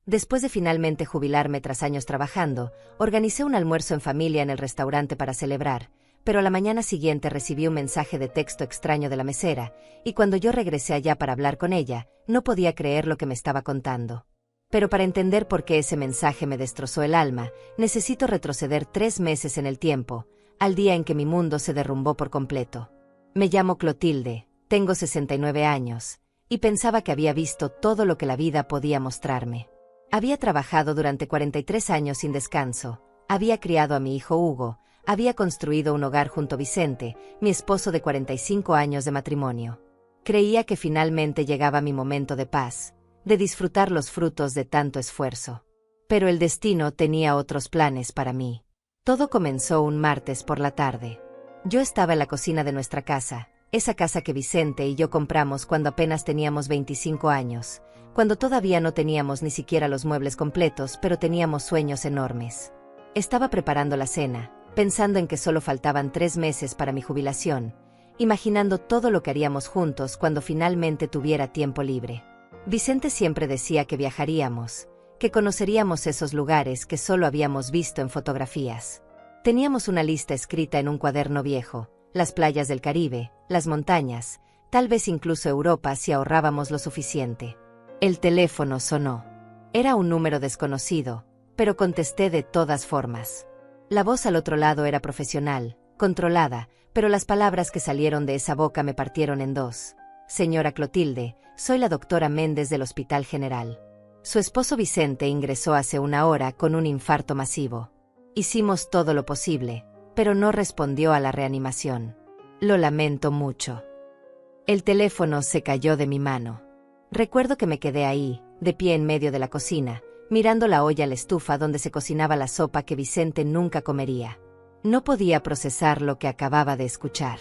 Después de finalmente jubilarme tras años trabajando, organicé un almuerzo en familia en el restaurante para celebrar, pero a la mañana siguiente recibí un mensaje de texto extraño de la mesera, y cuando yo regresé allá para hablar con ella, no podía creer lo que me estaba contando. Pero para entender por qué ese mensaje me destrozó el alma, necesito retroceder 3 meses en el tiempo, al día en que mi mundo se derrumbó por completo. Me llamo Clotilde, tengo 69 años, y pensaba que había visto todo lo que la vida podía mostrarme. Había trabajado durante 43 años sin descanso, había criado a mi hijo Hugo, había construido un hogar junto a Vicente, mi esposo de 45 años de matrimonio. Creía que finalmente llegaba mi momento de paz, de disfrutar los frutos de tanto esfuerzo. Pero el destino tenía otros planes para mí. Todo comenzó un martes por la tarde. Yo estaba en la cocina de nuestra casa, esa casa que Vicente y yo compramos cuando apenas teníamos 25 años, cuando todavía no teníamos ni siquiera los muebles completos, pero teníamos sueños enormes. Estaba preparando la cena, pensando en que solo faltaban 3 meses para mi jubilación, imaginando todo lo que haríamos juntos cuando finalmente tuviera tiempo libre. Vicente siempre decía que viajaríamos, que conoceríamos esos lugares que solo habíamos visto en fotografías. Teníamos una lista escrita en un cuaderno viejo, las playas del Caribe, las montañas, tal vez incluso Europa si ahorrábamos lo suficiente. El teléfono sonó. Era un número desconocido, pero contesté de todas formas. La voz al otro lado era profesional, controlada, pero las palabras que salieron de esa boca me partieron en dos. Señora Clotilde, soy la doctora Méndez del Hospital General. Su esposo Vicente ingresó hace 1 hora con un infarto masivo. Hicimos todo lo posible, pero no respondió a la reanimación. Lo lamento mucho. El teléfono se cayó de mi mano. Recuerdo que me quedé ahí, de pie en medio de la cocina, mirando la olla a la estufa donde se cocinaba la sopa que Vicente nunca comería. No podía procesar lo que acababa de escuchar.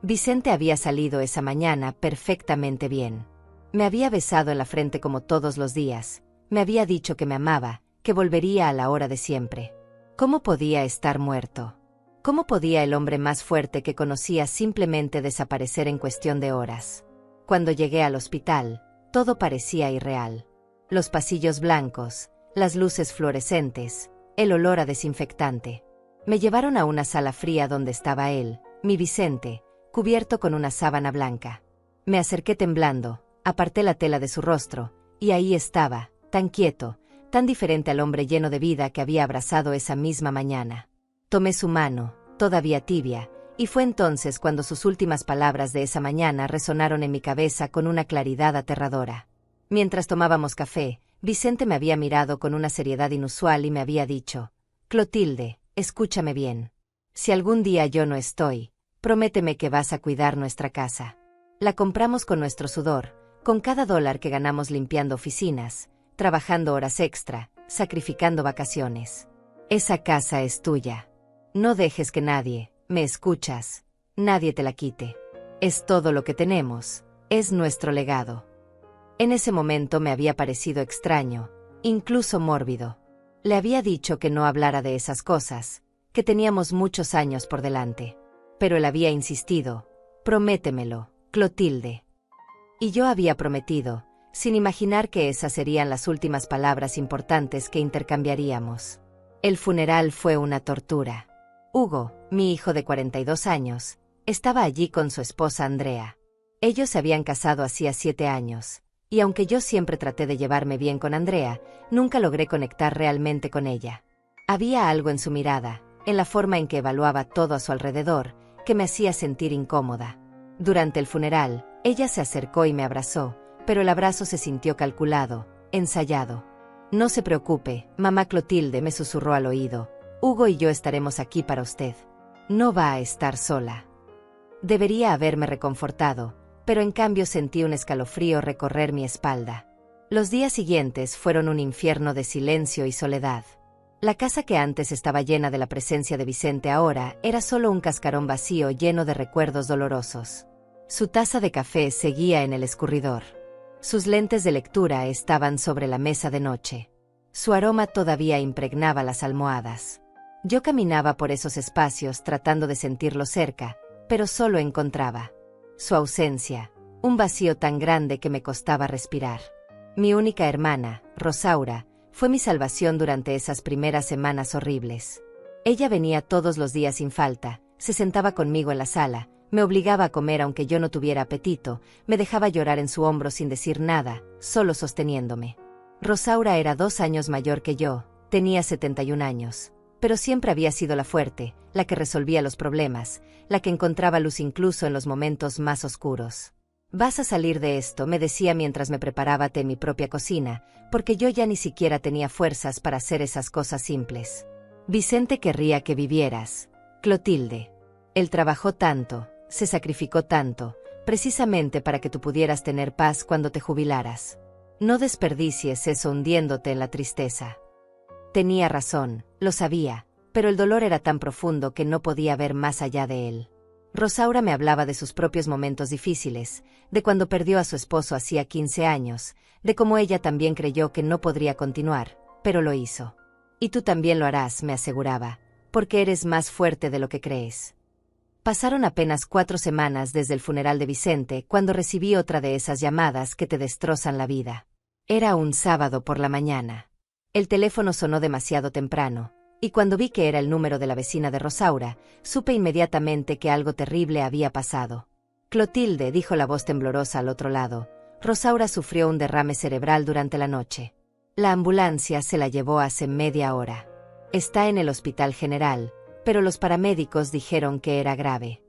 Vicente había salido esa mañana perfectamente bien. Me había besado en la frente como todos los días, me había dicho que me amaba, que volvería a la hora de siempre. ¿Cómo podía estar muerto? ¿Cómo podía el hombre más fuerte que conocía simplemente desaparecer en cuestión de horas? Cuando llegué al hospital, todo parecía irreal. Los pasillos blancos, las luces fluorescentes, el olor a desinfectante. Me llevaron a una sala fría donde estaba él, mi Vicente, cubierto con una sábana blanca. Me acerqué temblando, aparté la tela de su rostro, y ahí estaba, tan quieto, tan diferente al hombre lleno de vida que había abrazado esa misma mañana. Tomé su mano, todavía tibia, y fue entonces cuando sus últimas palabras de esa mañana resonaron en mi cabeza con una claridad aterradora. Mientras tomábamos café, Vicente me había mirado con una seriedad inusual y me había dicho: Clotilde, escúchame bien. Si algún día yo no estoy, prométeme que vas a cuidar nuestra casa. La compramos con nuestro sudor, con cada dólar que ganamos limpiando oficinas, trabajando horas extra, sacrificando vacaciones. Esa casa es tuya. No dejes que nadie, ¿me escuchas? Nadie te la quite. Es todo lo que tenemos, es nuestro legado. En ese momento me había parecido extraño, incluso mórbido. Le había dicho que no hablara de esas cosas, que teníamos muchos años por delante. Pero él había insistido: prométemelo, Clotilde. Y yo había prometido, sin imaginar que esas serían las últimas palabras importantes que intercambiaríamos. El funeral fue una tortura. Hugo, mi hijo de 42 años, estaba allí con su esposa Andrea. Ellos se habían casado hacía 7 años, y aunque yo siempre traté de llevarme bien con Andrea, nunca logré conectar realmente con ella. Había algo en su mirada, en la forma en que evaluaba todo a su alrededor, que me hacía sentir incómoda. Durante el funeral, ella se acercó y me abrazó, pero el abrazo se sintió calculado, ensayado. No se preocupe, mamá Clotilde, me susurró al oído. Hugo y yo estaremos aquí para usted. No va a estar sola. Debería haberme reconfortado, pero en cambio sentí un escalofrío recorrer mi espalda. Los días siguientes fueron un infierno de silencio y soledad. La casa que antes estaba llena de la presencia de Vicente ahora era solo un cascarón vacío lleno de recuerdos dolorosos. Su taza de café seguía en el escurridor. Sus lentes de lectura estaban sobre la mesa de noche. Su aroma todavía impregnaba las almohadas. Yo caminaba por esos espacios tratando de sentirlo cerca, pero solo encontraba su ausencia, un vacío tan grande que me costaba respirar. Mi única hermana, Rosaura, Fue mi salvación durante esas primeras semanas horribles. Ella venía todos los días sin falta, se sentaba conmigo en la sala, me obligaba a comer aunque yo no tuviera apetito, me dejaba llorar en su hombro sin decir nada, solo sosteniéndome. Rosaura era 2 años mayor que yo, tenía 71 años. Pero siempre había sido la fuerte, la que resolvía los problemas, la que encontraba luz incluso en los momentos más oscuros. «Vas a salir de esto», me decía mientras me preparaba té en mi propia cocina, porque yo ya ni siquiera tenía fuerzas para hacer esas cosas simples. «Vicente querría que vivieras, Clotilde. Él trabajó tanto, se sacrificó tanto, precisamente para que tú pudieras tener paz cuando te jubilaras. No desperdicies eso hundiéndote en la tristeza». Tenía razón, lo sabía, pero el dolor era tan profundo que no podía ver más allá de él. Rosaura me hablaba de sus propios momentos difíciles, de cuando perdió a su esposo hacía 15 años, de cómo ella también creyó que no podría continuar, pero lo hizo. «Y tú también lo harás», me aseguraba, «porque eres más fuerte de lo que crees». Pasaron apenas 4 semanas desde el funeral de Vicente cuando recibí otra de esas llamadas que te destrozan la vida. Era un sábado por la mañana. El teléfono sonó demasiado temprano, y cuando vi que era el número de la vecina de Rosaura, supe inmediatamente que algo terrible había pasado. «Clotilde», dijo la voz temblorosa al otro lado, «Rosaura sufrió un derrame cerebral durante la noche. La ambulancia se la llevó hace media hora. Está en el hospital general, pero los paramédicos dijeron que era grave».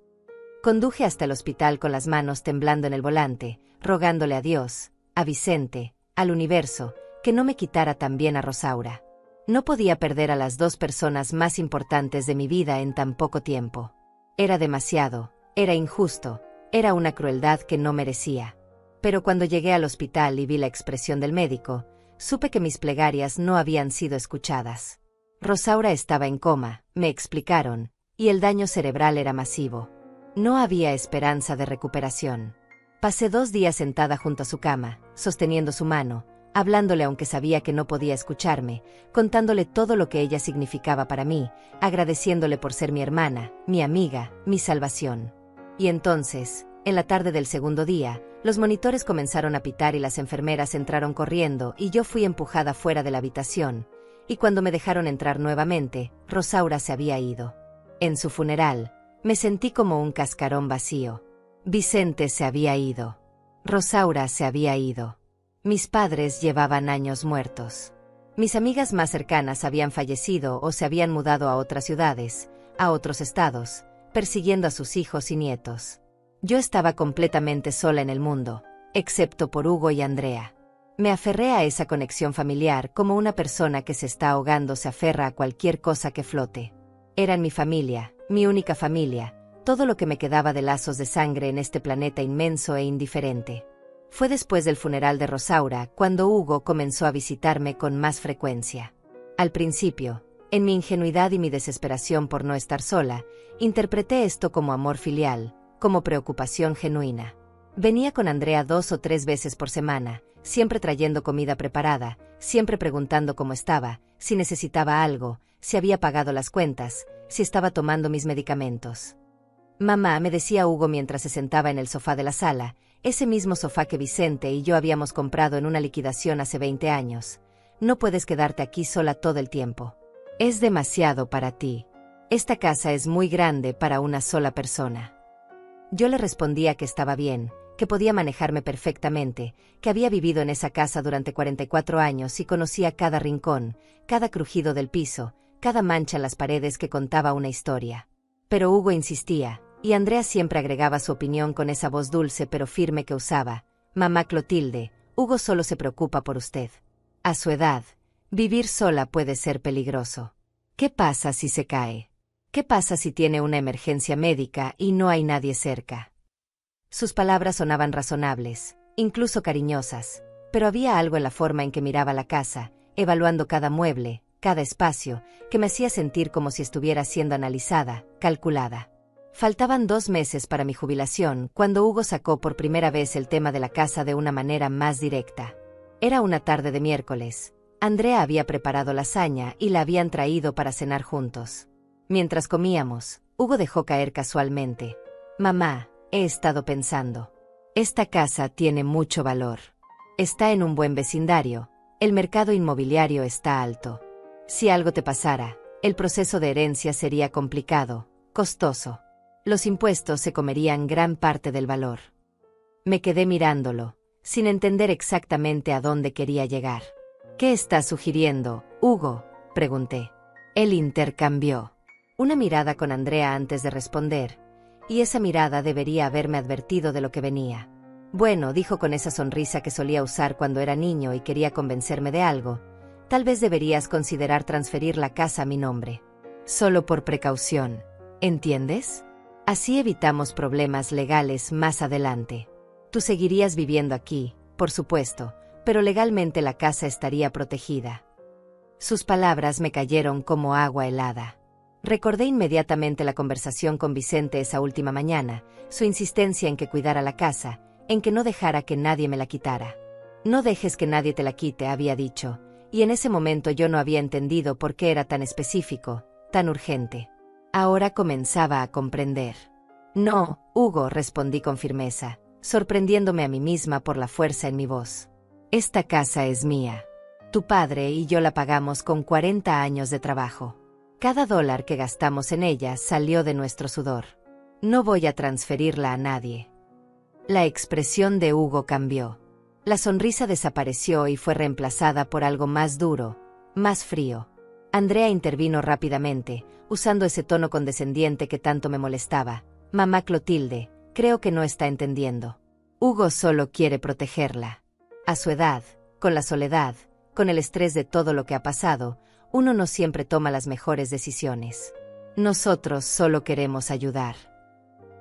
Conduje hasta el hospital con las manos temblando en el volante, rogándole a Dios, a Vicente, al universo, que no me quitara también a Rosaura. No podía perder a las 2 personas más importantes de mi vida en tan poco tiempo. Era demasiado, era injusto, era una crueldad que no merecía. Pero cuando llegué al hospital y vi la expresión del médico, supe que mis plegarias no habían sido escuchadas. Rosaura estaba en coma, me explicaron, y el daño cerebral era masivo. No había esperanza de recuperación. Pasé 2 días sentada junto a su cama, sosteniendo su mano, hablándole aunque sabía que no podía escucharme, contándole todo lo que ella significaba para mí, agradeciéndole por ser mi hermana, mi amiga, mi salvación. Y entonces, en la tarde del segundo día, los monitores comenzaron a pitar y las enfermeras entraron corriendo y yo fui empujada fuera de la habitación, y cuando me dejaron entrar nuevamente, Rosaura se había ido. En su funeral, me sentí como un cascarón vacío. Vicente se había ido. Rosaura se había ido. Mis padres llevaban años muertos. Mis amigas más cercanas habían fallecido o se habían mudado a otras ciudades, a otros estados, persiguiendo a sus hijos y nietos. Yo estaba completamente sola en el mundo, excepto por Hugo y Andrea. Me aferré a esa conexión familiar como una persona que se está ahogando se aferra a cualquier cosa que flote. Eran mi familia, mi única familia, todo lo que me quedaba de lazos de sangre en este planeta inmenso e indiferente. Fue después del funeral de Rosaura cuando Hugo comenzó a visitarme con más frecuencia. Al principio, en mi ingenuidad y mi desesperación por no estar sola, interpreté esto como amor filial, como preocupación genuina. Venía con Andrea 2 o 3 veces por semana, siempre trayendo comida preparada, siempre preguntando cómo estaba, si necesitaba algo, si había pagado las cuentas, si estaba tomando mis medicamentos. «Mamá», me decía Hugo mientras se sentaba en el sofá de la sala, ese mismo sofá que Vicente y yo habíamos comprado en una liquidación hace 20 años. «No puedes quedarte aquí sola todo el tiempo. Es demasiado para ti. Esta casa es muy grande para una sola persona». Yo le respondía que estaba bien, que podía manejarme perfectamente, que había vivido en esa casa durante 44 años y conocía cada rincón, cada crujido del piso, cada mancha en las paredes que contaba una historia. Pero Hugo insistía, y Andrea siempre agregaba su opinión con esa voz dulce pero firme que usaba. «Mamá Clotilde, Hugo solo se preocupa por usted. A su edad, vivir sola puede ser peligroso. ¿Qué pasa si se cae? ¿Qué pasa si tiene una emergencia médica y no hay nadie cerca?» Sus palabras sonaban razonables, incluso cariñosas, pero había algo en la forma en que miraba la casa, evaluando cada mueble, cada espacio, que me hacía sentir como si estuviera siendo analizada, calculada. Faltaban 2 meses para mi jubilación cuando Hugo sacó por primera vez el tema de la casa de una manera más directa. Era una tarde de miércoles. Andrea había preparado lasaña y la habían traído para cenar juntos. Mientras comíamos, Hugo dejó caer casualmente: «Mamá, he estado pensando. Esta casa tiene mucho valor. Está en un buen vecindario, El mercado inmobiliario está alto. Si algo te pasara, el proceso de herencia sería complicado, costoso. Los impuestos se comerían gran parte del valor. Me quedé mirándolo, sin entender exactamente a dónde quería llegar. ¿Qué estás sugiriendo, Hugo?, pregunté. Él intercambió una mirada con Andrea antes de responder, y esa mirada debería haberme advertido de lo que venía. Bueno, dijo con esa sonrisa que solía usar cuando era niño y quería convencerme de algo, tal vez deberías considerar transferir la casa a mi nombre. Solo por precaución, ¿entiendes? Así evitamos problemas legales más adelante. Tú seguirías viviendo aquí, por supuesto, pero legalmente la casa estaría protegida. Sus palabras me cayeron como agua helada. Recordé inmediatamente la conversación con Vicente esa última mañana, su insistencia en que cuidara la casa, en que no dejara que nadie me la quitara. No dejes que nadie te la quite, había dicho, y en ese momento yo no había entendido por qué era tan específico, tan urgente. Ahora comenzaba a comprender. No, Hugo, respondí con firmeza, sorprendiéndome a mí misma por la fuerza en mi voz. Esta casa es mía. Tu padre y yo la pagamos con 40 años de trabajo. Cada dólar que gastamos en ella salió de nuestro sudor. No voy a transferirla a nadie. La expresión de Hugo cambió. La sonrisa desapareció y fue reemplazada por algo más duro, más frío. Andrea intervino rápidamente, usando ese tono condescendiente que tanto me molestaba. Mamá Clotilde, creo que no está entendiendo. Hugo solo quiere protegerla. A su edad, con la soledad, con el estrés de todo lo que ha pasado, uno no siempre toma las mejores decisiones. Nosotros solo queremos ayudar.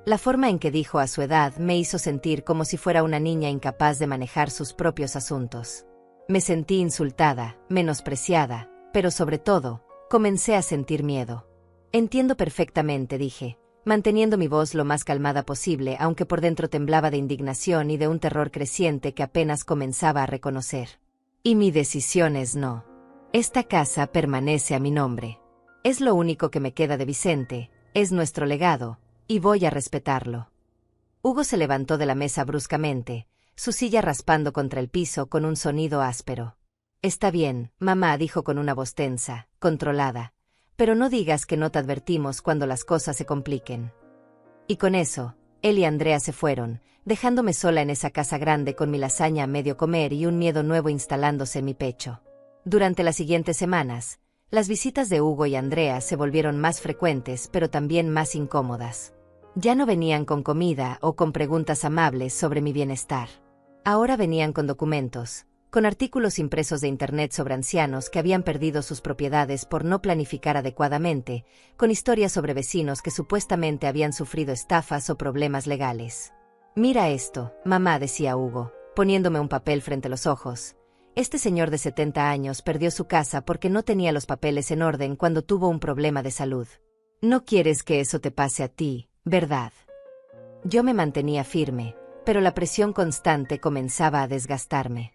La forma en que dijo a su edad me hizo sentir como si fuera una niña incapaz de manejar sus propios asuntos. Me sentí insultada, menospreciada, pero sobre todo, comencé a sentir miedo. Entiendo perfectamente, dije, manteniendo mi voz lo más calmada posible, aunque por dentro temblaba de indignación y de un terror creciente que apenas comenzaba a reconocer. Y mi decisión es no. Esta casa permanece a mi nombre. Es lo único que me queda de Vicente, es nuestro legado, y voy a respetarlo. Hugo se levantó de la mesa bruscamente, su silla raspando contra el piso con un sonido áspero. Está bien, mamá, dijo con una voz tensa, controlada, pero no digas que no te advertimos cuando las cosas se compliquen. Y con eso, él y Andrea se fueron, dejándome sola en esa casa grande con mi lasaña a medio comer y un miedo nuevo instalándose en mi pecho. Durante las siguientes semanas, las visitas de Hugo y Andrea se volvieron más frecuentes pero también más incómodas. Ya no venían con comida o con preguntas amables sobre mi bienestar. Ahora venían con documentos, con artículos impresos de internet sobre ancianos que habían perdido sus propiedades por no planificar adecuadamente, con historias sobre vecinos que supuestamente habían sufrido estafas o problemas legales. Mira esto, mamá, decía Hugo, poniéndome un papel frente a los ojos. Este señor de 70 años perdió su casa porque no tenía los papeles en orden cuando tuvo un problema de salud. No quieres que eso te pase a ti, ¿verdad? Yo me mantenía firme, pero la presión constante comenzaba a desgastarme.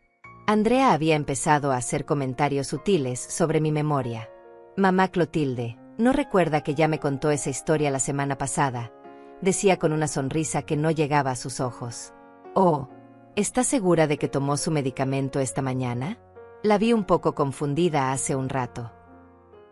Andrea había empezado a hacer comentarios sutiles sobre mi memoria. Mamá Clotilde, ¿no recuerda que ya me contó esa historia la semana pasada?, decía con una sonrisa que no llegaba a sus ojos. Oh, ¿estás segura de que tomó su medicamento esta mañana? La vi un poco confundida hace un rato.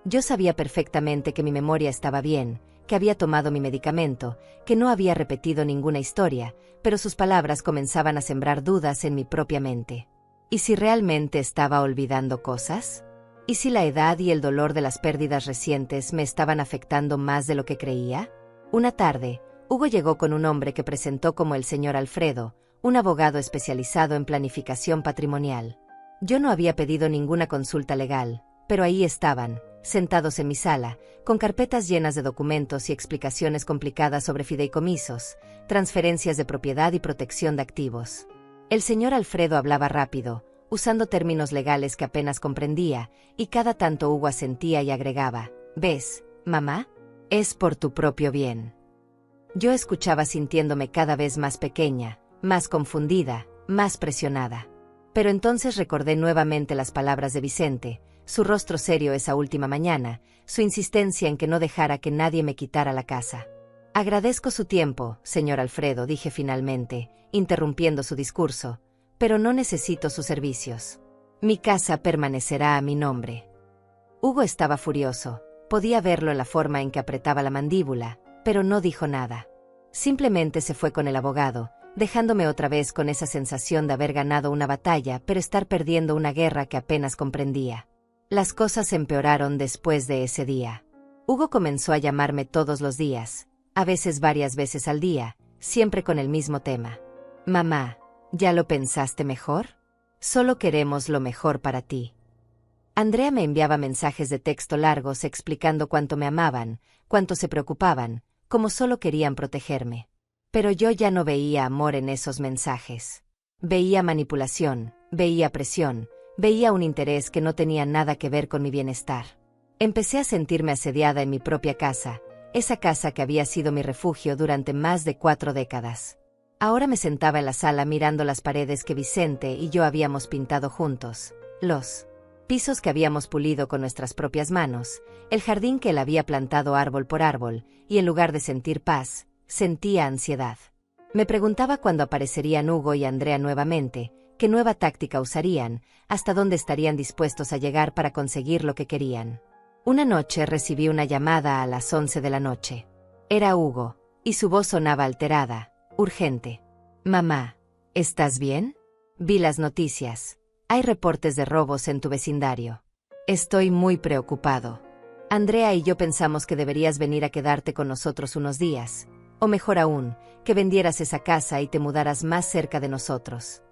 Yo sabía perfectamente que mi memoria estaba bien, que había tomado mi medicamento, que no había repetido ninguna historia, pero sus palabras comenzaban a sembrar dudas en mi propia mente. ¿Y si realmente estaba olvidando cosas? ¿Y si la edad y el dolor de las pérdidas recientes me estaban afectando más de lo que creía? Una tarde, Hugo llegó con un hombre que presentó como el señor Alfredo, un abogado especializado en planificación patrimonial. Yo no había pedido ninguna consulta legal, pero ahí estaban, sentados en mi sala, con carpetas llenas de documentos y explicaciones complicadas sobre fideicomisos, transferencias de propiedad y protección de activos. El señor Alfredo hablaba rápido, usando términos legales que apenas comprendía, y cada tanto Hugo asentía y agregaba, ¿ves, mamá? Es por tu propio bien. Yo escuchaba sintiéndome cada vez más pequeña, más confundida, más presionada. Pero entonces recordé nuevamente las palabras de Vicente, su rostro serio esa última mañana, su insistencia en que no dejara que nadie me quitara la casa. Agradezco su tiempo, señor Alfredo, dije finalmente, interrumpiendo su discurso, pero no necesito sus servicios. Mi casa permanecerá a mi nombre. Hugo estaba furioso. Podía verlo en la forma en que apretaba la mandíbula, pero no dijo nada. Simplemente se fue con el abogado, dejándome otra vez con esa sensación de haber ganado una batalla, pero estar perdiendo una guerra que apenas comprendía. Las cosas empeoraron después de ese día. Hugo comenzó a llamarme todos los días, a veces varias veces al día, siempre con el mismo tema. Mamá, ¿ya lo pensaste mejor? Solo queremos lo mejor para ti. Andrea me enviaba mensajes de texto largos explicando cuánto me amaban, cuánto se preocupaban, como solo querían protegerme. Pero yo ya no veía amor en esos mensajes. Veía manipulación, veía presión, veía un interés que no tenía nada que ver con mi bienestar. Empecé a sentirme asediada en mi propia casa, esa casa que había sido mi refugio durante más de 4 décadas. Ahora me sentaba en la sala mirando las paredes que Vicente y yo habíamos pintado juntos, los pisos que habíamos pulido con nuestras propias manos, el jardín que él había plantado árbol por árbol, y en lugar de sentir paz, sentía ansiedad. Me preguntaba cuándo aparecerían Hugo y Andrea nuevamente, qué nueva táctica usarían, hasta dónde estarían dispuestos a llegar para conseguir lo que querían. Una noche recibí una llamada a las 11 de la noche. Era Hugo, y su voz sonaba alterada, urgente. Mamá, ¿estás bien? Vi las noticias. Hay reportes de robos en tu vecindario. Estoy muy preocupado. Andrea y yo pensamos que deberías venir a quedarte con nosotros unos días. O mejor aún, que vendieras esa casa y te mudaras más cerca de nosotros.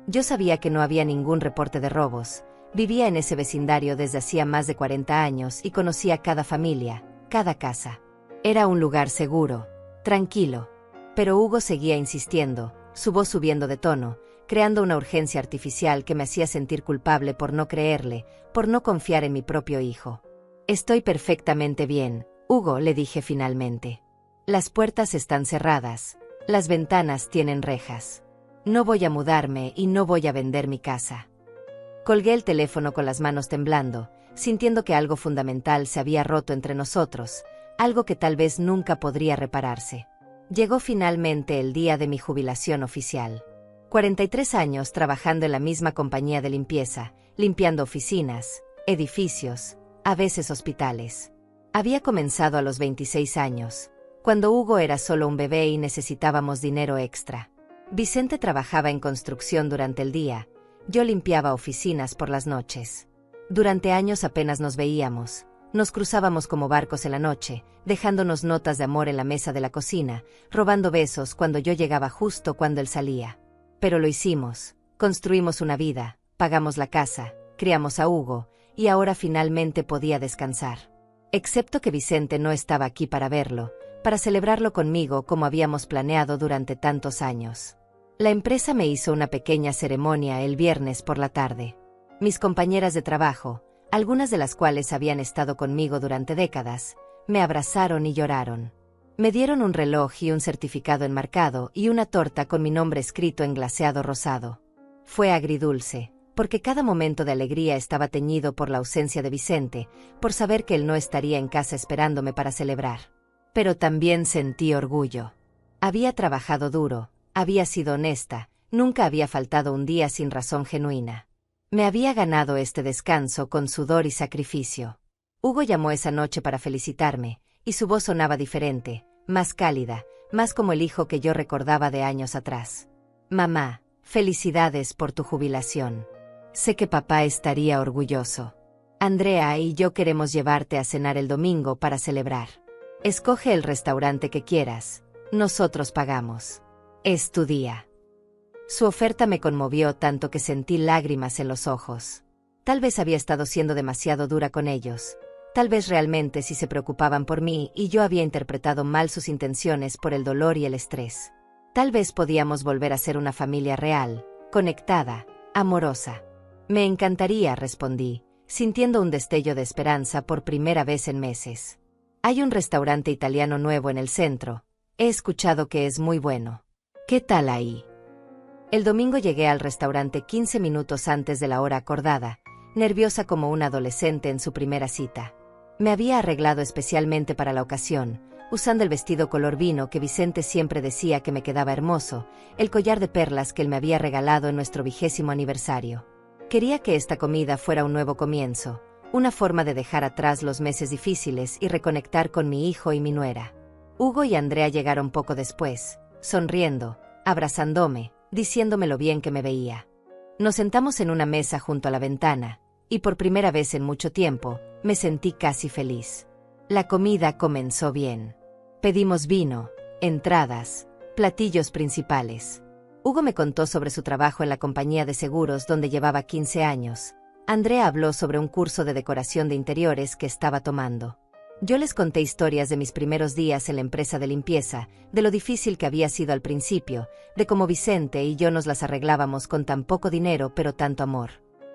Yo sabía que no había ningún reporte de robos. Vivía en ese vecindario desde hacía más de 40 años y conocía cada familia, cada casa. Era un lugar seguro, tranquilo. Pero Hugo seguía insistiendo, su voz subiendo de tono, creando una urgencia artificial que me hacía sentir culpable por no creerle, por no confiar en mi propio hijo. Estoy perfectamente bien, Hugo, le dije finalmente. Las puertas están cerradas, las ventanas tienen rejas. No voy a mudarme y no voy a vender mi casa. Colgué el teléfono con las manos temblando, sintiendo que algo fundamental se había roto entre nosotros, algo que tal vez nunca podría repararse. Llegó finalmente el día de mi jubilación oficial. 43 años trabajando en la misma compañía de limpieza, limpiando oficinas, edificios, a veces hospitales. Había comenzado a los 26 años, cuando Hugo era solo un bebé y necesitábamos dinero extra. Vicente trabajaba en construcción durante el día, yo limpiaba oficinas por las noches. Durante años apenas nos veíamos, nos cruzábamos como barcos en la noche, dejándonos notas de amor en la mesa de la cocina, robando besos cuando yo llegaba justo cuando él salía. Pero lo hicimos, construimos una vida, pagamos la casa, criamos a Hugo, y ahora finalmente podía descansar. Excepto que Vicente no estaba aquí para verlo, para celebrarlo conmigo como habíamos planeado durante tantos años. La empresa me hizo una pequeña ceremonia el viernes por la tarde. Mis compañeras de trabajo, algunas de las cuales habían estado conmigo durante décadas, me abrazaron y lloraron. Me dieron un reloj y un certificado enmarcado y una torta con mi nombre escrito en glaseado rosado. Fue agridulce, porque cada momento de alegría estaba teñido por la ausencia de Vicente, por saber que él no estaría en casa esperándome para celebrar. Pero también sentí orgullo. Había trabajado duro, había sido honesta, nunca había faltado un día sin razón genuina. Me había ganado este descanso con sudor y sacrificio. Hugo llamó esa noche para felicitarme, y su voz sonaba diferente, más cálida, más como el hijo que yo recordaba de años atrás. Mamá, felicidades por tu jubilación. Sé que papá estaría orgulloso. Andrea y yo queremos llevarte a cenar el domingo para celebrar. Escoge el restaurante que quieras, nosotros pagamos. Es tu día. Su oferta me conmovió tanto que sentí lágrimas en los ojos. Tal vez había estado siendo demasiado dura con ellos. Tal vez realmente sí se preocupaban por mí y yo había interpretado mal sus intenciones por el dolor y el estrés. Tal vez podíamos volver a ser una familia real, conectada, amorosa. Me encantaría, respondí, sintiendo un destello de esperanza por primera vez en meses. Hay un restaurante italiano nuevo en el centro. He escuchado que es muy bueno. ¿Qué tal ahí? El domingo llegué al restaurante 15 minutos antes de la hora acordada, nerviosa como una adolescente en su primera cita. Me había arreglado especialmente para la ocasión, usando el vestido color vino que Vicente siempre decía que me quedaba hermoso, el collar de perlas que él me había regalado en nuestro 20º aniversario. Quería que esta comida fuera un nuevo comienzo, una forma de dejar atrás los meses difíciles y reconectar con mi hijo y mi nuera. Hugo y Andrea llegaron poco después, sonriendo, abrazándome, diciéndome lo bien que me veía. Nos sentamos en una mesa junto a la ventana, y por primera vez en mucho tiempo, me sentí casi feliz. La comida comenzó bien. Pedimos vino, entradas, platillos principales. Hugo me contó sobre su trabajo en la compañía de seguros donde llevaba 15 años. Andrea habló sobre un curso de decoración de interiores que estaba tomando. Yo les conté historias de mis primeros días en la empresa de limpieza, de lo difícil que había sido al principio, de cómo Vicente y yo nos las arreglábamos con tan poco dinero pero tanto amor.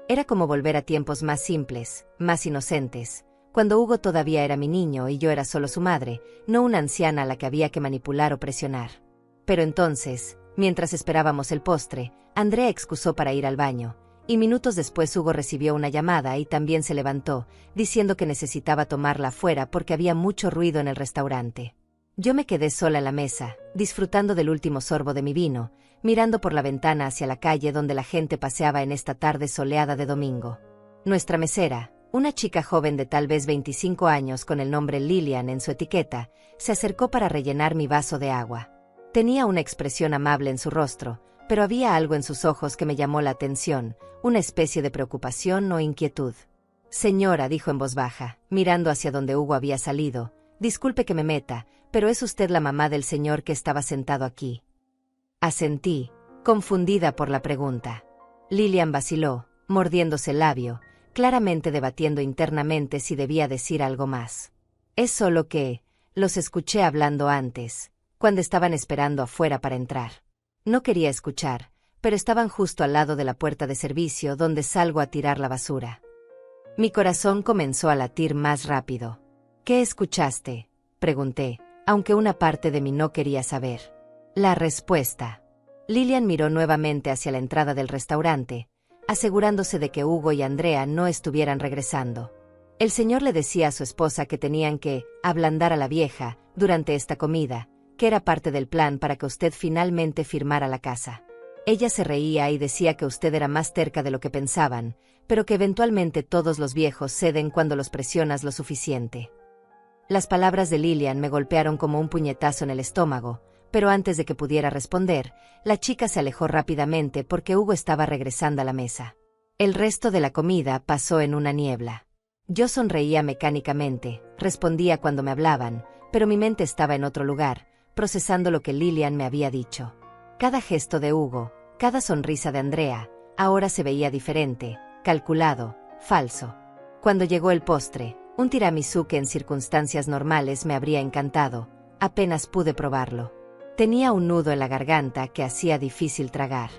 Era como volver a tiempos más simples, más inocentes, cuando Hugo todavía era mi niño y yo era solo su madre, no una anciana a la que había que manipular o presionar. Pero entonces, mientras esperábamos el postre, Andrea excusó para ir al baño, y minutos después Hugo recibió una llamada y también se levantó, diciendo que necesitaba tomarla afuera porque había mucho ruido en el restaurante. Yo me quedé sola en la mesa, disfrutando del último sorbo de mi vino, mirando por la ventana hacia la calle donde la gente paseaba en esta tarde soleada de domingo. Nuestra mesera, una chica joven de tal vez 25 años con el nombre Lilian en su etiqueta, se acercó para rellenar mi vaso de agua. Tenía una expresión amable en su rostro, pero había algo en sus ojos que me llamó la atención, una especie de preocupación o inquietud. «Señora», dijo en voz baja, mirando hacia donde Hugo había salido, «disculpe que me meta, pero ¿es usted la mamá del señor que estaba sentado aquí?» Asentí, confundida por la pregunta. Lilian vaciló, mordiéndose el labio, claramente debatiendo internamente si debía decir algo más. «Es solo que los escuché hablando antes, cuando estaban esperando afuera para entrar. No quería escuchar, pero estaban justo al lado de la puerta de servicio donde salgo a tirar la basura». Mi corazón comenzó a latir más rápido. «¿Qué escuchaste?», pregunté, aunque una parte de mí no quería saber. La respuesta. Lilian miró nuevamente hacia la entrada del restaurante, asegurándose de que Hugo y Andrea no estuvieran regresando. El señor le decía a su esposa que tenían que ablandar a la vieja durante esta comida, que era parte del plan para que usted finalmente firmara la casa. Ella se reía y decía que usted era más terca de lo que pensaban, pero que eventualmente todos los viejos ceden cuando los presionas lo suficiente. Las palabras de Lilian me golpearon como un puñetazo en el estómago, pero antes de que pudiera responder, la chica se alejó rápidamente porque Hugo estaba regresando a la mesa. El resto de la comida pasó en una niebla. Yo sonreía mecánicamente, respondía cuando me hablaban, pero mi mente estaba en otro lugar, procesando lo que Lilian me había dicho. Cada gesto de Hugo, cada sonrisa de Andrea, ahora se veía diferente, calculado, falso. Cuando llegó el postre, un tiramisú que en circunstancias normales me habría encantado, apenas pude probarlo. Tenía un nudo en la garganta que hacía difícil tragar.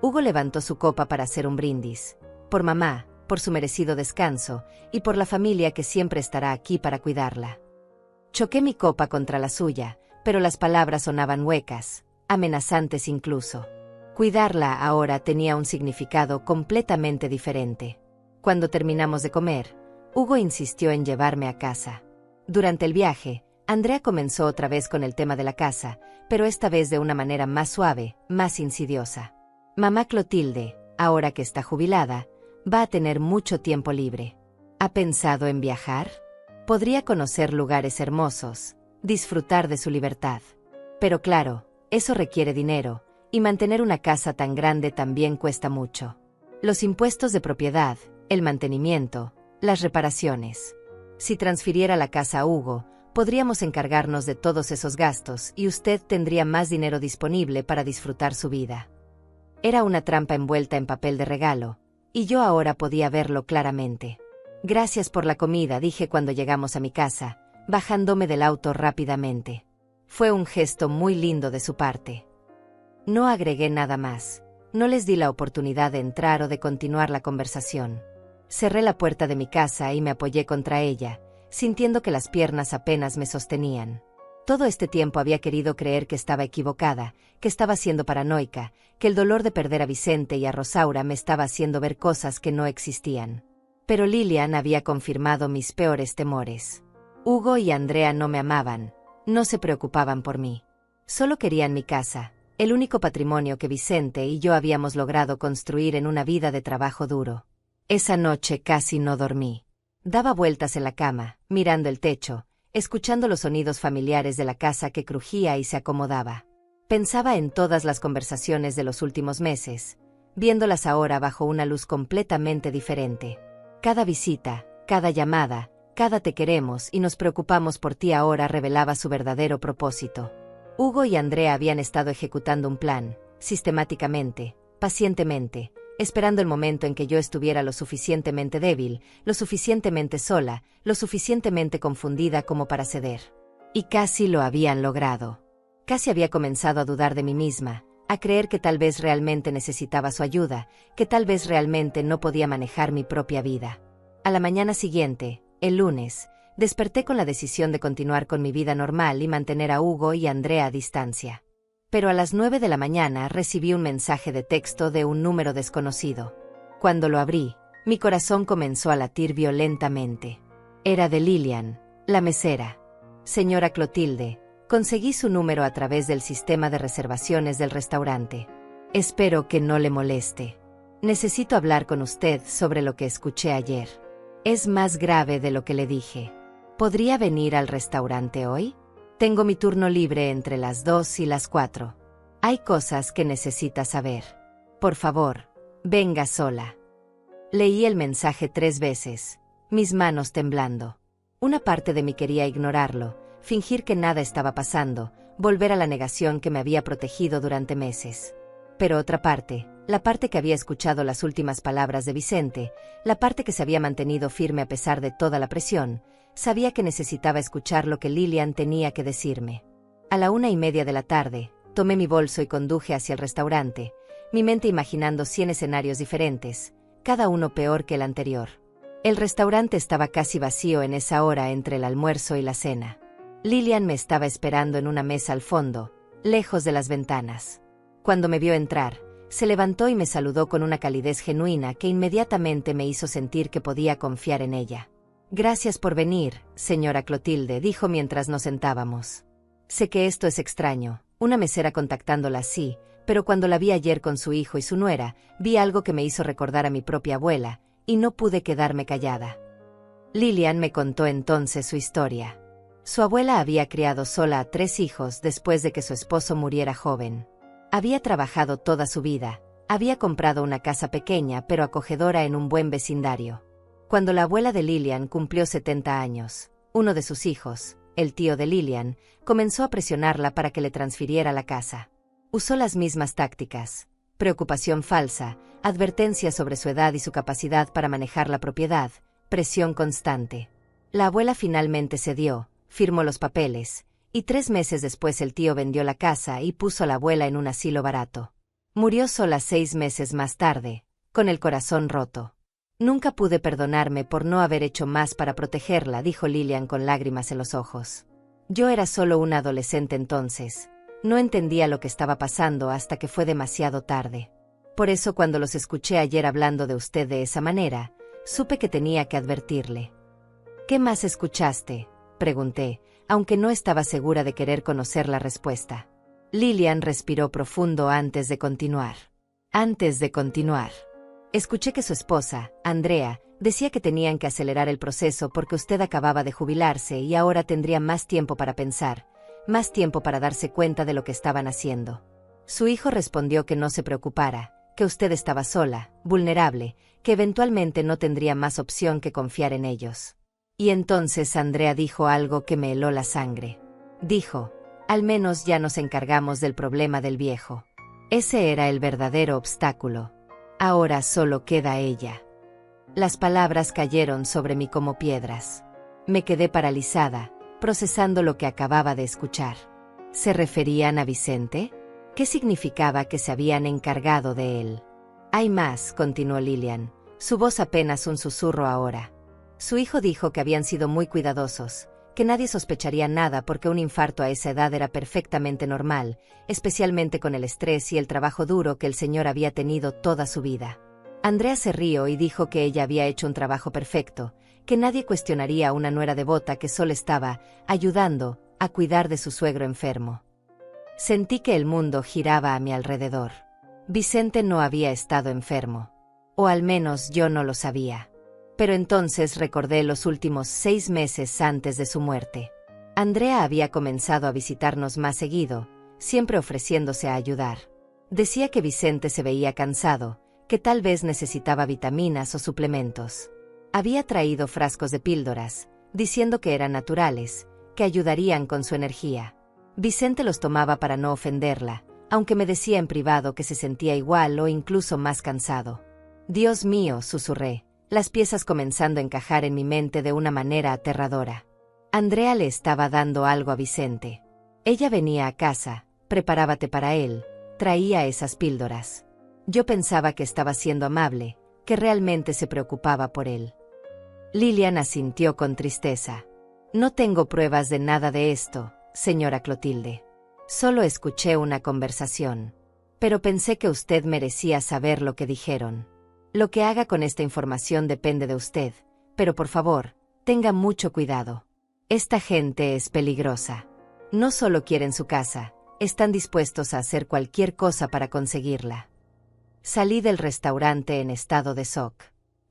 Hugo levantó su copa para hacer un brindis. Por mamá, por su merecido descanso, y por la familia que siempre estará aquí para cuidarla. Choqué mi copa contra la suya, pero las palabras sonaban huecas, amenazantes incluso. Cuidarla ahora tenía un significado completamente diferente. Cuando terminamos de comer, Hugo insistió en llevarme a casa. Durante el viaje, Andrea comenzó otra vez con el tema de la casa, pero esta vez de una manera más suave, más insidiosa. Mamá Clotilde, ahora que está jubilada, va a tener mucho tiempo libre. ¿Ha pensado en viajar? Podría conocer lugares hermosos, disfrutar de su libertad. Pero claro, eso requiere dinero, y mantener una casa tan grande también cuesta mucho. Los impuestos de propiedad, el mantenimiento, las reparaciones. Si transfiriera la casa a Hugo, podríamos encargarnos de todos esos gastos y usted tendría más dinero disponible para disfrutar su vida. Era una trampa envuelta en papel de regalo, y yo ahora podía verlo claramente. Gracias por la comida, dije cuando llegamos a mi casa, bajándome del auto rápidamente. Fue un gesto muy lindo de su parte. No agregué nada más. No les di la oportunidad de entrar o de continuar la conversación. Cerré la puerta de mi casa y me apoyé contra ella, sintiendo que las piernas apenas me sostenían. Todo este tiempo había querido creer que estaba equivocada, que estaba siendo paranoica, que el dolor de perder a Vicente y a Rosaura me estaba haciendo ver cosas que no existían. Pero Lilian había confirmado mis peores temores. Hugo y Andrea no me amaban, no se preocupaban por mí. Solo querían mi casa, el único patrimonio que Vicente y yo habíamos logrado construir en una vida de trabajo duro. Esa noche casi no dormí. Daba vueltas en la cama, mirando el techo, escuchando los sonidos familiares de la casa que crujía y se acomodaba. Pensaba en todas las conversaciones de los últimos meses, viéndolas ahora bajo una luz completamente diferente. Cada visita, cada llamada, cada te queremos y nos preocupamos por ti ahora revelaba su verdadero propósito. Hugo y Andrea habían estado ejecutando un plan, sistemáticamente, pacientemente, esperando el momento en que yo estuviera lo suficientemente débil, lo suficientemente sola, lo suficientemente confundida como para ceder. Y casi lo habían logrado. Casi había comenzado a dudar de mí misma, a creer que tal vez realmente necesitaba su ayuda, que tal vez realmente no podía manejar mi propia vida. A la mañana siguiente, el lunes, desperté con la decisión de continuar con mi vida normal y mantener a Hugo y Andrea a distancia. Pero a las 9 de la mañana recibí un mensaje de texto de un número desconocido. Cuando lo abrí, mi corazón comenzó a latir violentamente. Era de Lilian, la mesera. Señora Clotilde, conseguí su número a través del sistema de reservaciones del restaurante. Espero que no le moleste. Necesito hablar con usted sobre lo que escuché ayer. Es más grave de lo que le dije. ¿Podría venir al restaurante hoy? Tengo mi turno libre entre las 2 y las 4. Hay cosas que necesita saber. Por favor, venga sola. Leí el mensaje 3 veces, mis manos temblando. Una parte de mí quería ignorarlo, fingir que nada estaba pasando, volver a la negación que me había protegido durante meses. Pero otra parte, la parte que había escuchado las últimas palabras de Vicente, la parte que se había mantenido firme a pesar de toda la presión, sabía que necesitaba escuchar lo que Lilian tenía que decirme. A la 1:30 de la tarde, tomé mi bolso y conduje hacia el restaurante, mi mente imaginando 100 escenarios diferentes, cada uno peor que el anterior. El restaurante estaba casi vacío en esa hora entre el almuerzo y la cena. Lilian me estaba esperando en una mesa al fondo, lejos de las ventanas. Cuando me vio entrar, se levantó y me saludó con una calidez genuina que inmediatamente me hizo sentir que podía confiar en ella. Gracias por venir, señora Clotilde, dijo mientras nos sentábamos. Sé que esto es extraño, una mesera contactándola así, pero cuando la vi ayer con su hijo y su nuera, vi algo que me hizo recordar a mi propia abuela, y no pude quedarme callada. Lilian me contó entonces su historia. Su abuela había criado sola a 3 hijos después de que su esposo muriera joven. Había trabajado toda su vida, había comprado una casa pequeña pero acogedora en un buen vecindario. Cuando la abuela de Lilian cumplió 70 años, uno de sus hijos, el tío de Lilian, comenzó a presionarla para que le transfiriera la casa. Usó las mismas tácticas: preocupación falsa, advertencias sobre su edad y su capacidad para manejar la propiedad, presión constante. La abuela finalmente cedió, firmó los papeles, y 3 meses después el tío vendió la casa y puso a la abuela en un asilo barato. Murió sola 6 meses más tarde, con el corazón roto. Nunca pude perdonarme por no haber hecho más para protegerla, dijo Lilian con lágrimas en los ojos. Yo era solo una adolescente entonces. No entendía lo que estaba pasando hasta que fue demasiado tarde. Por eso cuando los escuché ayer hablando de usted de esa manera, supe que tenía que advertirle. ¿Qué más escuchaste?, pregunté, aunque no estaba segura de querer conocer la respuesta. Lilian respiró profundo antes de continuar. Escuché que su esposa, Andrea, decía que tenían que acelerar el proceso porque usted acababa de jubilarse y ahora tendría más tiempo para pensar, más tiempo para darse cuenta de lo que estaban haciendo. Su hijo respondió que no se preocupara, que usted estaba sola, vulnerable, que eventualmente no tendría más opción que confiar en ellos. Y entonces Andrea dijo algo que me heló la sangre. Dijo: al menos ya nos encargamos del problema del viejo. Ese era el verdadero obstáculo. Ahora solo queda ella. Las palabras cayeron sobre mí como piedras. Me quedé paralizada, procesando lo que acababa de escuchar. ¿Se referían a Vicente? ¿Qué significaba que se habían encargado de él? Hay más, continuó Lilian, su voz apenas un susurro ahora. Su hijo dijo que habían sido muy cuidadosos, que nadie sospecharía nada porque un infarto a esa edad era perfectamente normal, especialmente con el estrés y el trabajo duro que el señor había tenido toda su vida. Andrea se rió y dijo que ella había hecho un trabajo perfecto, que nadie cuestionaría a una nuera devota que solo estaba ayudando a cuidar de su suegro enfermo. Sentí que el mundo giraba a mi alrededor. Vicente no había estado enfermo. O al menos yo no lo sabía. Pero entonces recordé los últimos 6 meses antes de su muerte. Andrea había comenzado a visitarnos más seguido, siempre ofreciéndose a ayudar. Decía que Vicente se veía cansado, que tal vez necesitaba vitaminas o suplementos. Había traído frascos de píldoras, diciendo que eran naturales, que ayudarían con su energía. Vicente los tomaba para no ofenderla, aunque me decía en privado que se sentía igual o incluso más cansado. Dios mío, susurré, las piezas comenzando a encajar en mi mente de una manera aterradora. Andrea le estaba dando algo a Vicente. Ella venía a casa, preparábate para él, traía esas píldoras. Yo pensaba que estaba siendo amable, que realmente se preocupaba por él. Lilian asintió con tristeza. No tengo pruebas de nada de esto, señora Clotilde. Solo escuché una conversación. Pero pensé que usted merecía saber lo que dijeron. Lo que haga con esta información depende de usted, pero por favor, tenga mucho cuidado. Esta gente es peligrosa. No solo quieren su casa, están dispuestos a hacer cualquier cosa para conseguirla. Salí del restaurante en estado de shock.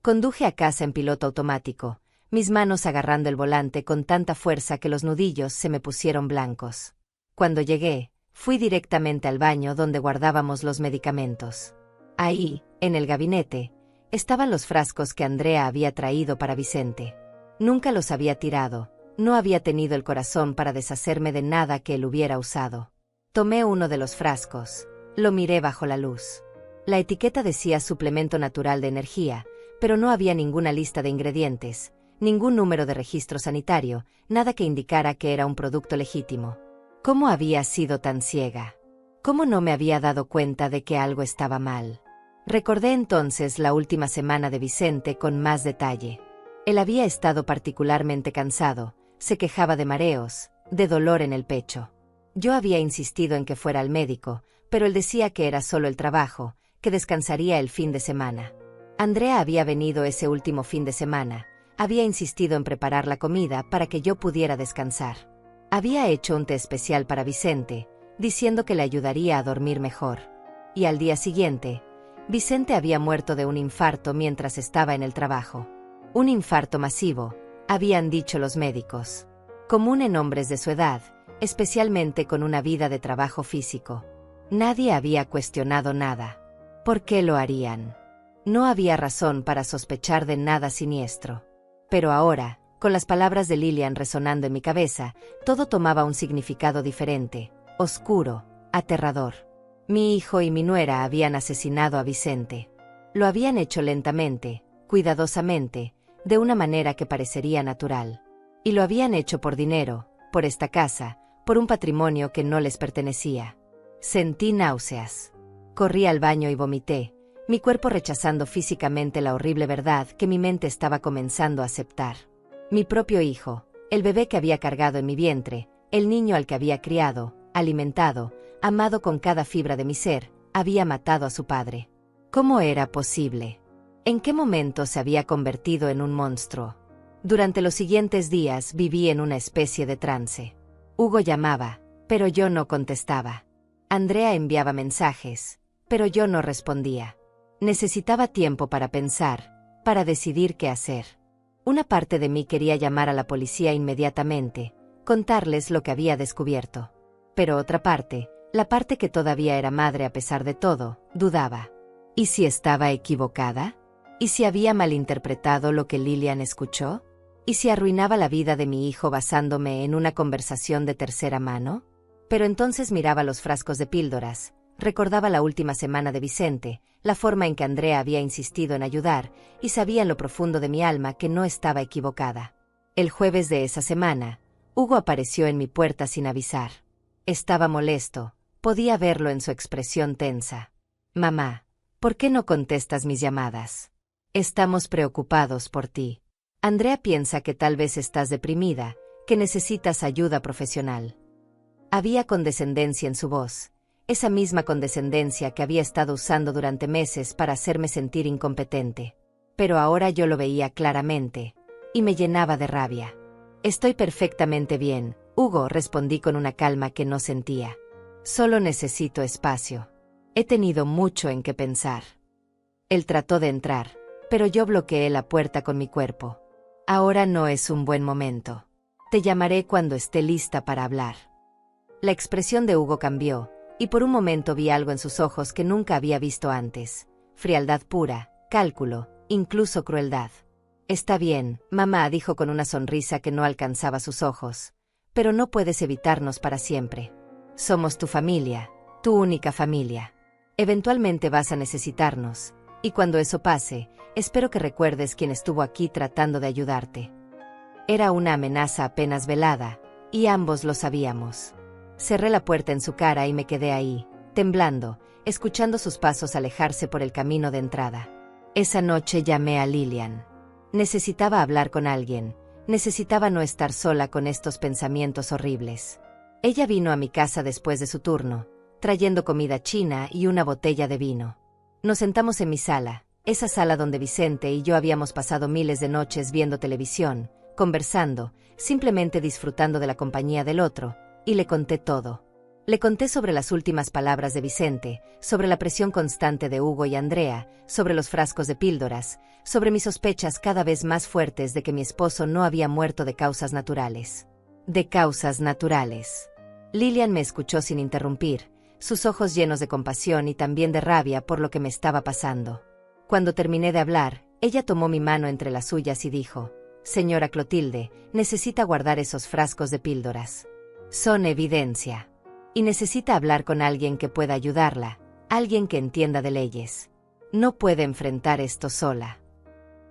Conduje a casa en piloto automático, mis manos agarrando el volante con tanta fuerza que los nudillos se me pusieron blancos. Cuando llegué, fui directamente al baño donde guardábamos los medicamentos. Ahí, en el gabinete, estaban los frascos que Andrea había traído para Vicente. Nunca los había tirado, no había tenido el corazón para deshacerme de nada que él hubiera usado. Tomé uno de los frascos, lo miré bajo la luz. La etiqueta decía suplemento natural de energía, pero no había ninguna lista de ingredientes, ningún número de registro sanitario, nada que indicara que era un producto legítimo. ¿Cómo había sido tan ciega? ¿Cómo no me había dado cuenta de que algo estaba mal? Recordé entonces la última semana de Vicente con más detalle. Él había estado particularmente cansado, se quejaba de mareos, de dolor en el pecho. Yo había insistido en que fuera al médico, pero él decía que era solo el trabajo, que descansaría el fin de semana. Andrea había venido ese último fin de semana, había insistido en preparar la comida para que yo pudiera descansar. Había hecho un té especial para Vicente, diciendo que le ayudaría a dormir mejor. Y al día siguiente, Vicente había muerto de un infarto mientras estaba en el trabajo. Un infarto masivo, habían dicho los médicos. Común en hombres de su edad, especialmente con una vida de trabajo físico. Nadie había cuestionado nada. ¿Por qué lo harían? No había razón para sospechar de nada siniestro. Pero ahora, con las palabras de Lilian resonando en mi cabeza, todo tomaba un significado diferente, oscuro, aterrador. Mi hijo y mi nuera habían asesinado a Vicente. Lo habían hecho lentamente, cuidadosamente, de una manera que parecería natural. Y lo habían hecho por dinero, por esta casa, por un patrimonio que no les pertenecía. Sentí náuseas. Corrí al baño y vomité, mi cuerpo rechazando físicamente la horrible verdad que mi mente estaba comenzando a aceptar. Mi propio hijo, el bebé que había cargado en mi vientre, el niño al que había criado, alimentado, amado con cada fibra de mi ser, había matado a su padre. ¿Cómo era posible? ¿En qué momento se había convertido en un monstruo? Durante los siguientes días viví en una especie de trance. Hugo llamaba, pero yo no contestaba. Andrea enviaba mensajes, pero yo no respondía. Necesitaba tiempo para pensar, para decidir qué hacer. Una parte de mí quería llamar a la policía inmediatamente, contarles lo que había descubierto. Pero otra parte, la parte que todavía era madre a pesar de todo, dudaba. ¿Y si estaba equivocada? ¿Y si había malinterpretado lo que Lilian escuchó? ¿Y si arruinaba la vida de mi hijo basándome en una conversación de tercera mano? Pero entonces miraba los frascos de píldoras, recordaba la última semana de Vicente, la forma en que Andrea había insistido en ayudar, y sabía en lo profundo de mi alma que no estaba equivocada. El jueves de esa semana, Hugo apareció en mi puerta sin avisar. Estaba molesto, podía verlo en su expresión tensa. «Mamá, ¿por qué no contestas mis llamadas? Estamos preocupados por ti. Andrea piensa que tal vez estás deprimida, que necesitas ayuda profesional». Había condescendencia en su voz, esa misma condescendencia que había estado usando durante meses para hacerme sentir incompetente. Pero ahora yo lo veía claramente, y me llenaba de rabia. «Estoy perfectamente bien, Hugo», respondí con una calma que no sentía. Solo necesito espacio. He tenido mucho en qué pensar. Él trató de entrar, pero yo bloqueé la puerta con mi cuerpo. Ahora no es un buen momento. Te llamaré cuando esté lista para hablar. La expresión de Hugo cambió, y por un momento vi algo en sus ojos que nunca había visto antes. Frialdad pura, cálculo, incluso crueldad. Está bien, mamá, dijo con una sonrisa que no alcanzaba sus ojos. Pero no puedes evitarnos para siempre. Somos tu familia, tu única familia. Eventualmente vas a necesitarnos, y cuando eso pase, espero que recuerdes quién estuvo aquí tratando de ayudarte. Era una amenaza apenas velada, y ambos lo sabíamos. Cerré la puerta en su cara y me quedé ahí, temblando, escuchando sus pasos alejarse por el camino de entrada. Esa noche llamé a Lilian. Necesitaba hablar con alguien, necesitaba no estar sola con estos pensamientos horribles. Ella vino a mi casa después de su turno, trayendo comida china y una botella de vino. Nos sentamos en mi sala, esa sala donde Vicente y yo habíamos pasado miles de noches viendo televisión, conversando, simplemente disfrutando de la compañía del otro, y le conté todo. Le conté sobre las últimas palabras de Vicente, sobre la presión constante de Hugo y Andrea, sobre los frascos de píldoras, sobre mis sospechas cada vez más fuertes de que mi esposo no había muerto de causas naturales. De causas naturales. Lilian me escuchó sin interrumpir, sus ojos llenos de compasión y también de rabia por lo que me estaba pasando. Cuando terminé de hablar, ella tomó mi mano entre las suyas y dijo: «Señora Clotilde, necesita guardar esos frascos de píldoras. Son evidencia. Y necesita hablar con alguien que pueda ayudarla, alguien que entienda de leyes. No puede enfrentar esto sola».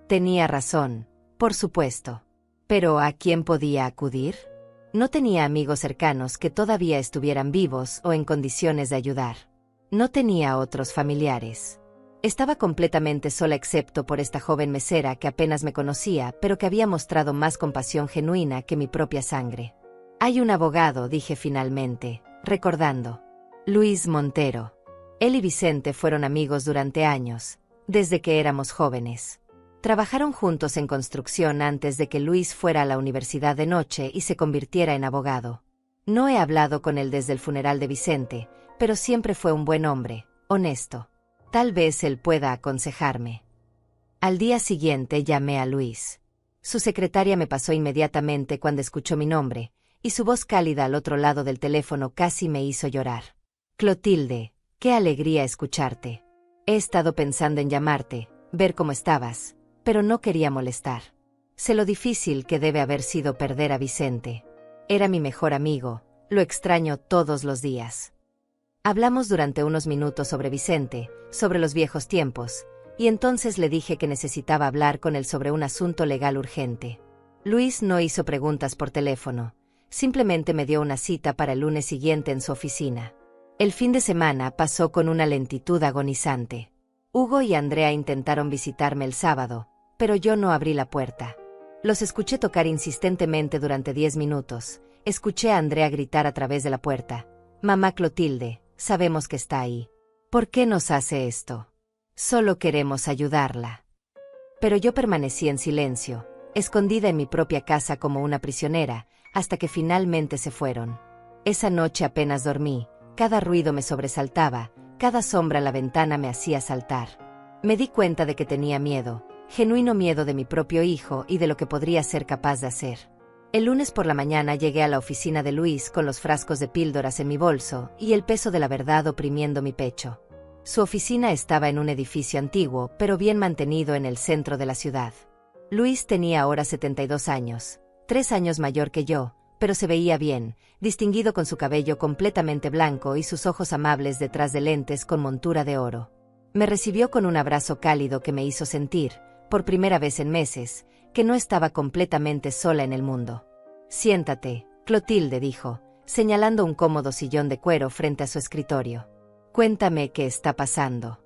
Tenía razón, por supuesto. ¿Pero a quién podía acudir? No tenía amigos cercanos que todavía estuvieran vivos o en condiciones de ayudar. No tenía otros familiares. Estaba completamente sola excepto por esta joven mesera que apenas me conocía, pero que había mostrado más compasión genuina que mi propia sangre. «Hay un abogado», dije finalmente, recordando. «Luis Montero. Él y Vicente fueron amigos durante años, desde que éramos jóvenes. Trabajaron juntos en construcción antes de que Luis fuera a la universidad de noche y se convirtiera en abogado. No he hablado con él desde el funeral de Vicente, pero siempre fue un buen hombre, honesto. Tal vez él pueda aconsejarme». Al día siguiente llamé a Luis. Su secretaria me pasó inmediatamente cuando escuchó mi nombre, y su voz cálida al otro lado del teléfono casi me hizo llorar. «Clotilde, qué alegría escucharte. He estado pensando en llamarte, ver cómo estabas, pero no quería molestar. Sé lo difícil que debe haber sido perder a Vicente. Era mi mejor amigo, lo extraño todos los días». Hablamos durante unos minutos sobre Vicente, sobre los viejos tiempos, y entonces le dije que necesitaba hablar con él sobre un asunto legal urgente. Luis no hizo preguntas por teléfono, simplemente me dio una cita para el lunes siguiente en su oficina. El fin de semana pasó con una lentitud agonizante. Hugo y Andrea intentaron visitarme el sábado, pero yo no abrí la puerta. Los escuché tocar insistentemente durante 10 minutos. Escuché a Andrea gritar a través de la puerta: «Mamá Clotilde, sabemos que está ahí. ¿Por qué nos hace esto? Solo queremos ayudarla». Pero yo permanecí en silencio, escondida en mi propia casa como una prisionera, hasta que finalmente se fueron. Esa noche apenas dormí, cada ruido me sobresaltaba, cada sombra en la ventana me hacía saltar. Me di cuenta de que tenía miedo, genuino miedo de mi propio hijo y de lo que podría ser capaz de hacer. El lunes por la mañana llegué a la oficina de Luis con los frascos de píldoras en mi bolso y el peso de la verdad oprimiendo mi pecho. Su oficina estaba en un edificio antiguo, pero bien mantenido en el centro de la ciudad. Luis tenía ahora 72 años, 3 años mayor que yo, pero se veía bien, distinguido con su cabello completamente blanco y sus ojos amables detrás de lentes con montura de oro. Me recibió con un abrazo cálido que me hizo sentir, por primera vez en meses, que no estaba completamente sola en el mundo. «Siéntate, Clotilde», dijo, señalando un cómodo sillón de cuero frente a su escritorio. «Cuéntame qué está pasando».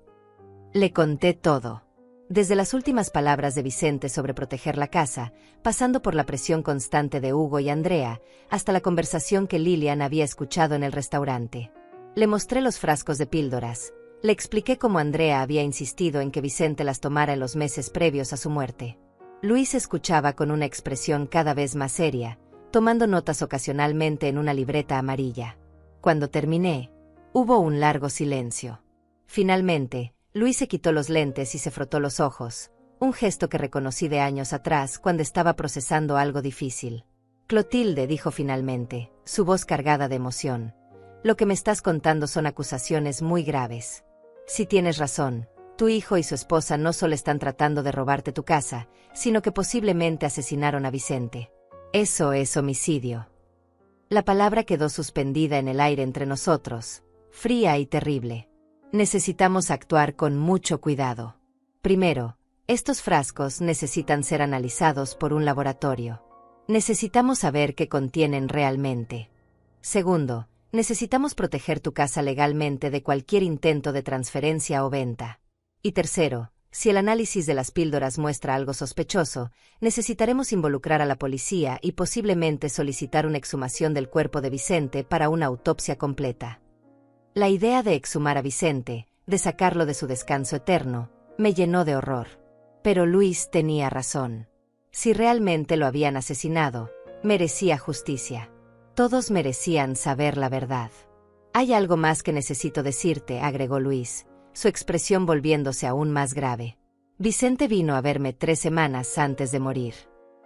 Le conté todo. Desde las últimas palabras de Vicente sobre proteger la casa, pasando por la presión constante de Hugo y Andrea, hasta la conversación que Lilian había escuchado en el restaurante. Le mostré los frascos de píldoras. Le expliqué cómo Andrea había insistido en que Vicente las tomara en los meses previos a su muerte. Luis escuchaba con una expresión cada vez más seria, tomando notas ocasionalmente en una libreta amarilla. Cuando terminé, Hubo un largo silencio. Finalmente, Luis se quitó los lentes y se frotó los ojos, un gesto que reconocí de años atrás cuando estaba procesando algo difícil. Clotilde, dijo finalmente, su voz cargada de emoción. Lo que me estás contando son acusaciones muy graves. Si tienes razón, tu hijo y su esposa no solo están tratando de robarte tu casa, sino que posiblemente asesinaron a Vicente. Eso es homicidio. La palabra quedó suspendida en el aire entre nosotros, fría y terrible. Necesitamos actuar con mucho cuidado. Primero, estos frascos necesitan ser analizados por un laboratorio. Necesitamos saber qué contienen realmente. Segundo, necesitamos proteger tu casa legalmente de cualquier intento de transferencia o venta. Y tercero, si el análisis de las píldoras muestra algo sospechoso, necesitaremos involucrar a la policía y posiblemente solicitar una exhumación del cuerpo de Vicente para una autopsia completa. La idea de exhumar a Vicente, de sacarlo de su descanso eterno, me llenó de horror. Pero Luis tenía razón. Si realmente lo habían asesinado, merecía justicia. Todos merecían saber la verdad. Hay algo más que necesito decirte, agregó Luis, su expresión volviéndose aún más grave. Vicente vino a verme 3 semanas antes de morir.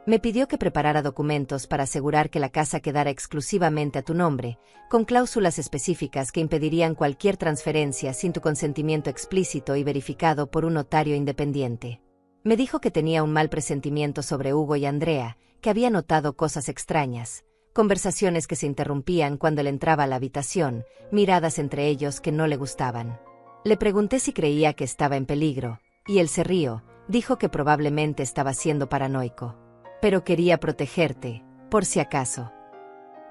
Me pidió que preparara documentos para asegurar que la casa quedara exclusivamente a tu nombre, con cláusulas específicas que impedirían cualquier transferencia sin tu consentimiento explícito y verificado por un notario independiente. Me dijo que tenía un mal presentimiento sobre Hugo y Andrea, que había notado cosas extrañas, conversaciones que se interrumpían cuando él entraba a la habitación, miradas entre ellos que no le gustaban. Le pregunté si creía que estaba en peligro, y él se rió, dijo que probablemente estaba siendo paranoico. Pero quería protegerte, por si acaso.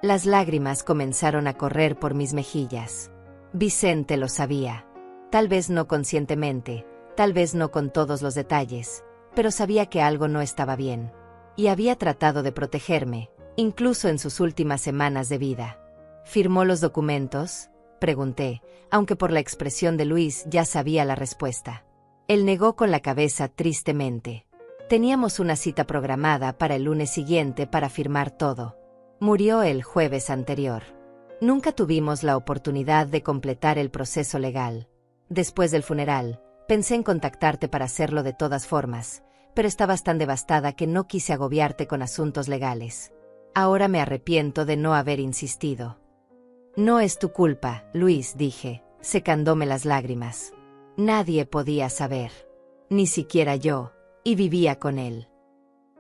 Las lágrimas comenzaron a correr por mis mejillas. Vicente lo sabía. Tal vez no conscientemente, tal vez no con todos los detalles, pero sabía que algo no estaba bien. Y había tratado de protegerme, incluso en sus últimas semanas de vida. ¿Firmó los documentos?, pregunté, aunque por la expresión de Luis ya sabía la respuesta. Él negó con la cabeza tristemente. Teníamos una cita programada para el lunes siguiente para firmar todo. Murió el jueves anterior. Nunca tuvimos la oportunidad de completar el proceso legal. Después del funeral, pensé en contactarte para hacerlo de todas formas, pero estabas tan devastada que no quise agobiarte con asuntos legales. Ahora me arrepiento de no haber insistido. No es tu culpa, Luis, dije, secándome las lágrimas. Nadie podía saber. Ni siquiera yo. Y vivía con él.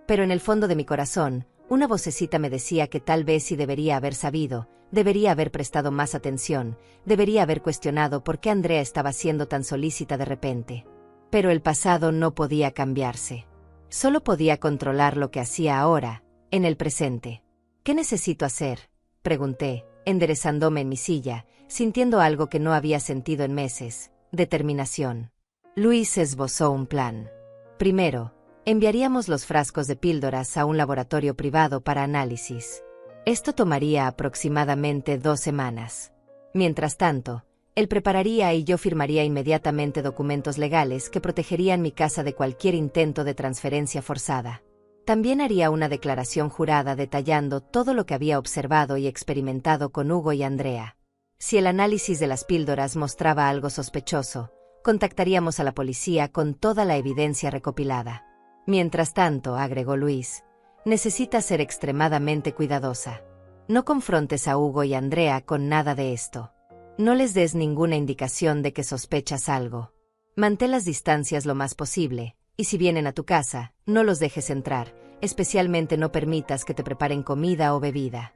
Pero en el fondo de mi corazón, una vocecita me decía que tal vez sí debería haber sabido, debería haber prestado más atención, debería haber cuestionado por qué Andrea estaba siendo tan solícita de repente. Pero el pasado no podía cambiarse. Solo podía controlar lo que hacía ahora, en el presente. ¿Qué necesito hacer?, pregunté, enderezándome en mi silla, sintiendo algo que no había sentido en meses: determinación. Luis esbozó un plan. Primero, enviaríamos los frascos de píldoras a un laboratorio privado para análisis. Esto tomaría aproximadamente 2 semanas. Mientras tanto, él prepararía y yo firmaría inmediatamente documentos legales que protegerían mi casa de cualquier intento de transferencia forzada. También haría una declaración jurada detallando todo lo que había observado y experimentado con Hugo y Andrea. Si el análisis de las píldoras mostraba algo sospechoso, contactaríamos a la policía con toda la evidencia recopilada. Mientras tanto, agregó Luis, necesitas ser extremadamente cuidadosa. No confrontes a Hugo y Andrea con nada de esto. No les des ninguna indicación de que sospechas algo. Mantén las distancias lo más posible, y si vienen a tu casa, no los dejes entrar, especialmente no permitas que te preparen comida o bebida.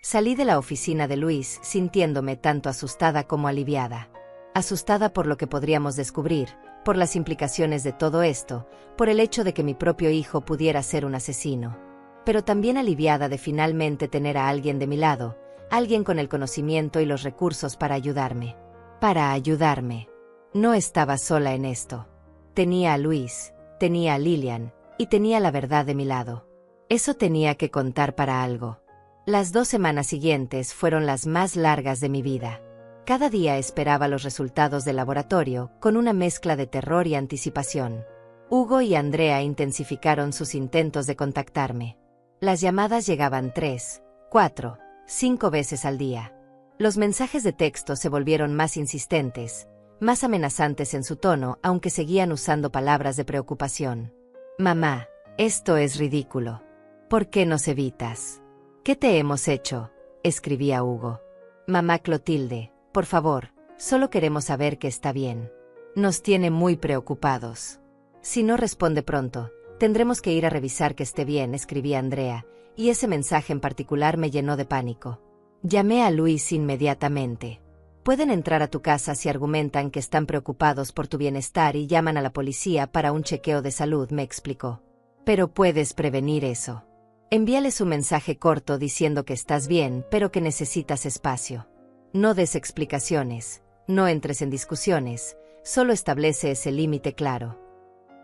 Salí de la oficina de Luis sintiéndome tanto asustada como aliviada. Asustada por lo que podríamos descubrir, por las implicaciones de todo esto, por el hecho de que mi propio hijo pudiera ser un asesino. Pero también aliviada de finalmente tener a alguien de mi lado, alguien con el conocimiento y los recursos para ayudarme. Para ayudarme. No estaba sola en esto. Tenía a Luis, tenía a Lilian, y tenía la verdad de mi lado. Eso tenía que contar para algo. Las 2 semanas siguientes fueron las más largas de mi vida. Cada día esperaba los resultados del laboratorio, con una mezcla de terror y anticipación. Hugo y Andrea intensificaron sus intentos de contactarme. Las llamadas llegaban 3, 4, 5 veces al día. Los mensajes de texto se volvieron más insistentes, más amenazantes en su tono, aunque seguían usando palabras de preocupación. Mamá, esto es ridículo. ¿Por qué nos evitas? ¿Qué te hemos hecho?, escribía Hugo. Mamá Clotilde, por favor, solo queremos saber que está bien. Nos tiene muy preocupados. Si no responde pronto, tendremos que ir a revisar que esté bien, escribía Andrea, y ese mensaje en particular me llenó de pánico. Llamé a Luis inmediatamente. Pueden entrar a tu casa si argumentan que están preocupados por tu bienestar y llaman a la policía para un chequeo de salud, me explicó. Pero puedes prevenir eso. Envíales un mensaje corto diciendo que estás bien, pero que necesitas espacio. No des explicaciones, no entres en discusiones, solo establece ese límite claro.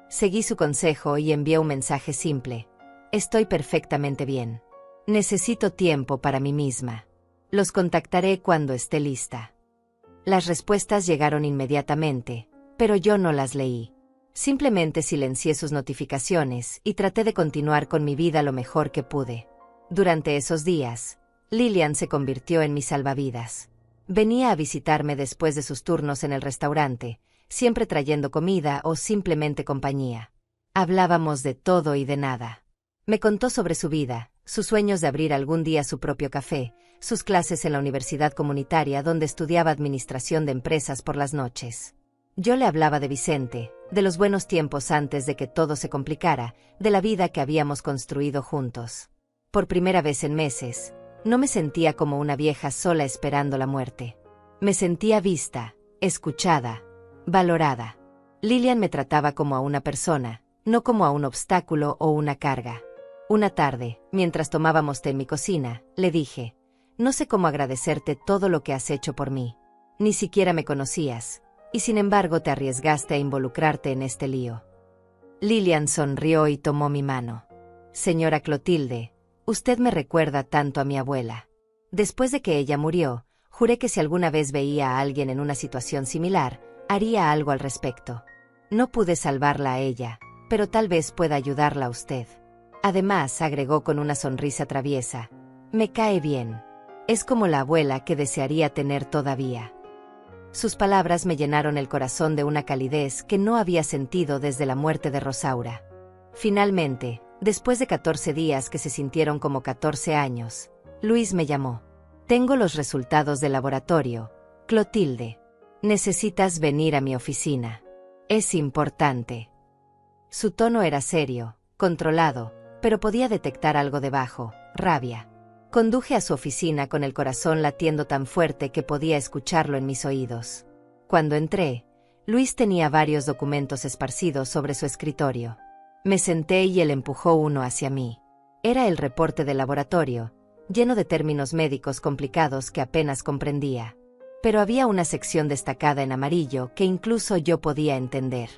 Seguí su consejo y envié un mensaje simple. Estoy perfectamente bien. Necesito tiempo para mí misma. Los contactaré cuando esté lista. Las respuestas llegaron inmediatamente, pero yo no las leí. Simplemente silencié sus notificaciones y traté de continuar con mi vida lo mejor que pude. Durante esos días, Lilian se convirtió en mi salvavidas. Venía a visitarme después de sus turnos en el restaurante, siempre trayendo comida o simplemente compañía. Hablábamos de todo y de nada. Me contó sobre su vida, sus sueños de abrir algún día su propio café, sus clases en la universidad comunitaria donde estudiaba administración de empresas por las noches. Yo le hablaba de Vicente, de los buenos tiempos antes de que todo se complicara, de la vida que habíamos construido juntos. Por primera vez en meses, no me sentía como una vieja sola esperando la muerte. Me sentía vista, escuchada, valorada. Lilian me trataba como a una persona, no como a un obstáculo o una carga. Una tarde, mientras tomábamos té en mi cocina, le dije, no sé cómo agradecerte todo lo que has hecho por mí. Ni siquiera me conocías, y sin embargo te arriesgaste a involucrarte en este lío. Lilian sonrió y tomó mi mano. Señora Clotilde, usted me recuerda tanto a mi abuela. Después de que ella murió, juré que si alguna vez veía a alguien en una situación similar, haría algo al respecto. No pude salvarla a ella, pero tal vez pueda ayudarla a usted. Además, agregó con una sonrisa traviesa, me cae bien. Es como la abuela que desearía tener todavía. Sus palabras me llenaron el corazón de una calidez que no había sentido desde la muerte de Rosaura. Finalmente, después de 14 días que se sintieron como 14 años, Luis me llamó. Tengo los resultados del laboratorio, Clotilde. Necesitas venir a mi oficina. Es importante. Su tono era serio, controlado, pero podía detectar algo debajo, rabia. Conduje a su oficina con el corazón latiendo tan fuerte que podía escucharlo en mis oídos. Cuando entré, Luis tenía varios documentos esparcidos sobre su escritorio. Me senté y él empujó uno hacia mí. Era el reporte del laboratorio, lleno de términos médicos complicados que apenas comprendía. Pero había una sección destacada en amarillo que incluso yo podía entender.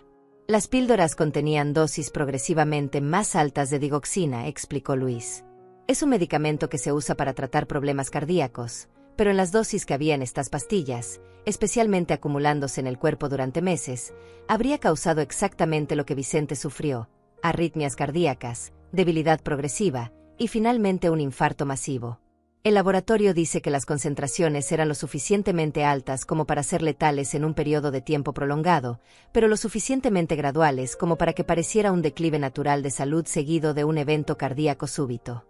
Las píldoras contenían dosis progresivamente más altas de digoxina, explicó Luis. Es un medicamento que se usa para tratar problemas cardíacos, pero en las dosis que había en estas pastillas, especialmente acumulándose en el cuerpo durante meses, habría causado exactamente lo que Vicente sufrió: arritmias cardíacas, debilidad progresiva y finalmente un infarto masivo. El laboratorio dice que las concentraciones eran lo suficientemente altas como para ser letales en un periodo de tiempo prolongado, pero lo suficientemente graduales como para que pareciera un declive natural de salud seguido de un evento cardíaco súbito.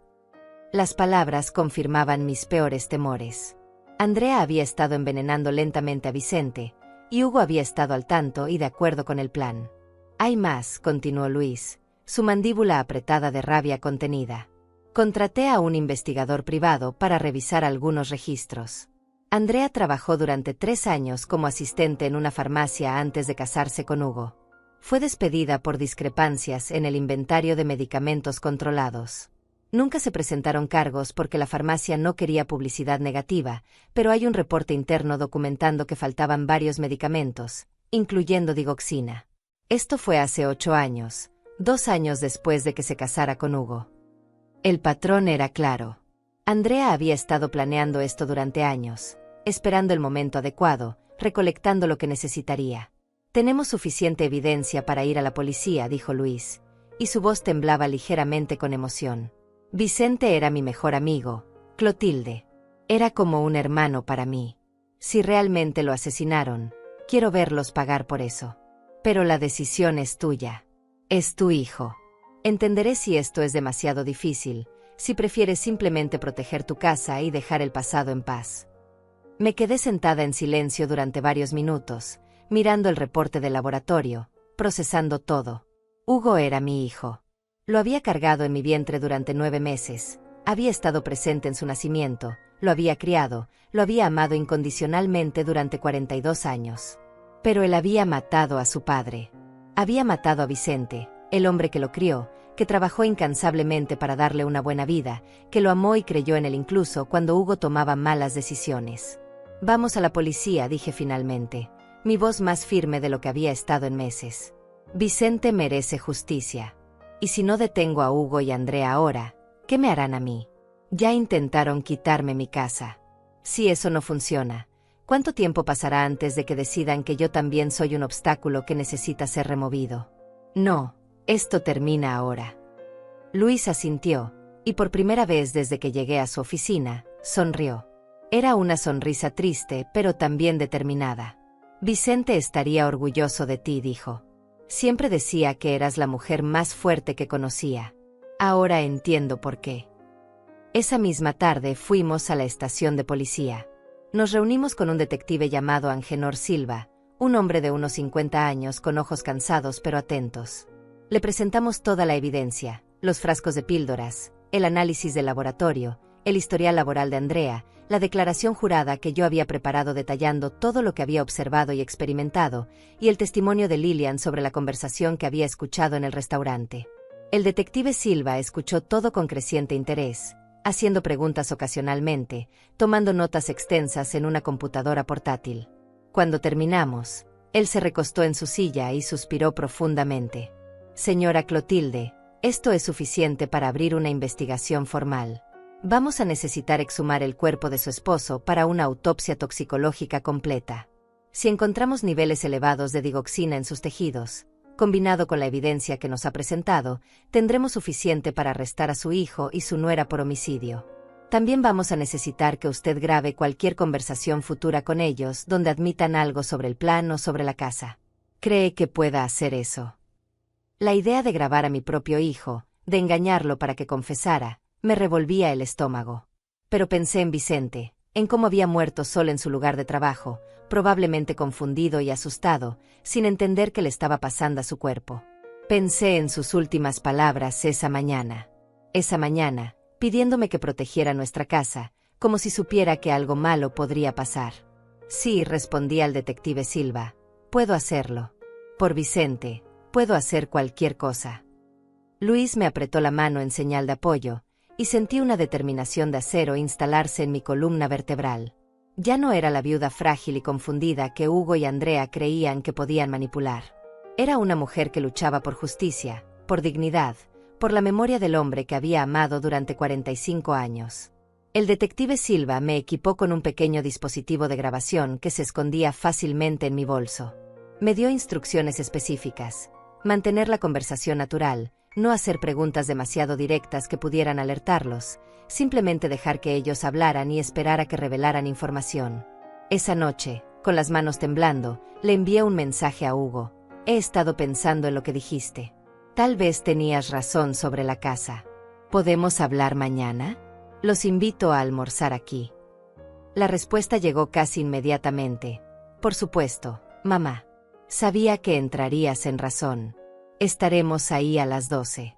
Las palabras confirmaban mis peores temores. Andrea había estado envenenando lentamente a Vicente, y Hugo había estado al tanto y de acuerdo con el plan. Hay más, continuó Luis, su mandíbula apretada de rabia contenida. Contraté a un investigador privado para revisar algunos registros. Andrea trabajó durante 3 años como asistente en una farmacia antes de casarse con Hugo. Fue despedida por discrepancias en el inventario de medicamentos controlados. Nunca se presentaron cargos porque la farmacia no quería publicidad negativa, pero hay un reporte interno documentando que faltaban varios medicamentos, incluyendo digoxina. Esto fue hace 8 años, 2 años después de que se casara con Hugo. El patrón era claro. Andrea había estado planeando esto durante años, esperando el momento adecuado, recolectando lo que necesitaría. Tenemos suficiente evidencia para ir a la policía, dijo Luis, y su voz temblaba ligeramente con emoción. Vicente era mi mejor amigo, Clotilde. Era como un hermano para mí. Si realmente lo asesinaron, quiero verlos pagar por eso. Pero la decisión es tuya. Es tu hijo. Entenderé si esto es demasiado difícil, si prefieres simplemente proteger tu casa y dejar el pasado en paz. Me quedé sentada en silencio durante varios minutos, mirando el reporte del laboratorio, procesando todo. Hugo era mi hijo. Lo había cargado en mi vientre durante 9 meses, había estado presente en su nacimiento, lo había criado, lo había amado incondicionalmente durante 42 años. Pero él había matado a su padre. Había matado a Vicente, el hombre que lo crió, que trabajó incansablemente para darle una buena vida, que lo amó y creyó en él incluso cuando Hugo tomaba malas decisiones. Vamos a la policía, dije finalmente, mi voz más firme de lo que había estado en meses. Vicente merece justicia. Y si no detengo a Hugo y Andrea ahora, ¿qué me harán a mí? Ya intentaron quitarme mi casa. Si eso no funciona, ¿cuánto tiempo pasará antes de que decidan que yo también soy un obstáculo que necesita ser removido? No, esto termina ahora. Luis asintió, y por primera vez desde que llegué a su oficina, sonrió. Era una sonrisa triste, pero también determinada. Vicente estaría orgulloso de ti, dijo. Siempre decía que eras la mujer más fuerte que conocía. Ahora entiendo por qué. Esa misma tarde fuimos a la estación de policía. Nos reunimos con un detective llamado Angenor Silva, un hombre de unos 50 años con ojos cansados pero atentos. Le presentamos toda la evidencia, los frascos de píldoras, el análisis del laboratorio, el historial laboral de Andrea, la declaración jurada que yo había preparado detallando todo lo que había observado y experimentado, y el testimonio de Lilian sobre la conversación que había escuchado en el restaurante. El detective Silva escuchó todo con creciente interés, haciendo preguntas ocasionalmente, tomando notas extensas en una computadora portátil. Cuando terminamos, él se recostó en su silla y suspiró profundamente. Señora Clotilde, esto es suficiente para abrir una investigación formal. Vamos a necesitar exhumar el cuerpo de su esposo para una autopsia toxicológica completa. Si encontramos niveles elevados de digoxina en sus tejidos, combinado con la evidencia que nos ha presentado, tendremos suficiente para arrestar a su hijo y su nuera por homicidio. También vamos a necesitar que usted grabe cualquier conversación futura con ellos donde admitan algo sobre el plan o sobre la casa. ¿Cree que pueda hacer eso? La idea de grabar a mi propio hijo, de engañarlo para que confesara, me revolvía el estómago. Pero pensé en Vicente, en cómo había muerto solo en su lugar de trabajo, probablemente confundido y asustado, sin entender qué le estaba pasando a su cuerpo. Pensé en sus últimas palabras esa mañana, pidiéndome que protegiera nuestra casa, como si supiera que algo malo podría pasar. Sí, respondí al detective Silva, puedo hacerlo. Por Vicente, puedo hacer cualquier cosa. Luis me apretó la mano en señal de apoyo, y sentí una determinación de acero instalarse en mi columna vertebral. Ya no era la viuda frágil y confundida que Hugo y Andrea creían que podían manipular. Era una mujer que luchaba por justicia, por dignidad, por la memoria del hombre que había amado durante 45 años. El detective Silva me equipó con un pequeño dispositivo de grabación que se escondía fácilmente en mi bolso. Me dio instrucciones específicas: mantener la conversación natural, no hacer preguntas demasiado directas que pudieran alertarlos, simplemente dejar que ellos hablaran y esperar a que revelaran información. Esa noche, con las manos temblando, le envié un mensaje a Hugo. He estado pensando en lo que dijiste. Tal vez tenías razón sobre la casa. ¿Podemos hablar mañana? Los invito a almorzar aquí. La respuesta llegó casi inmediatamente. Por supuesto, mamá. Sabía que entrarías en razón. Estaremos ahí a las 12.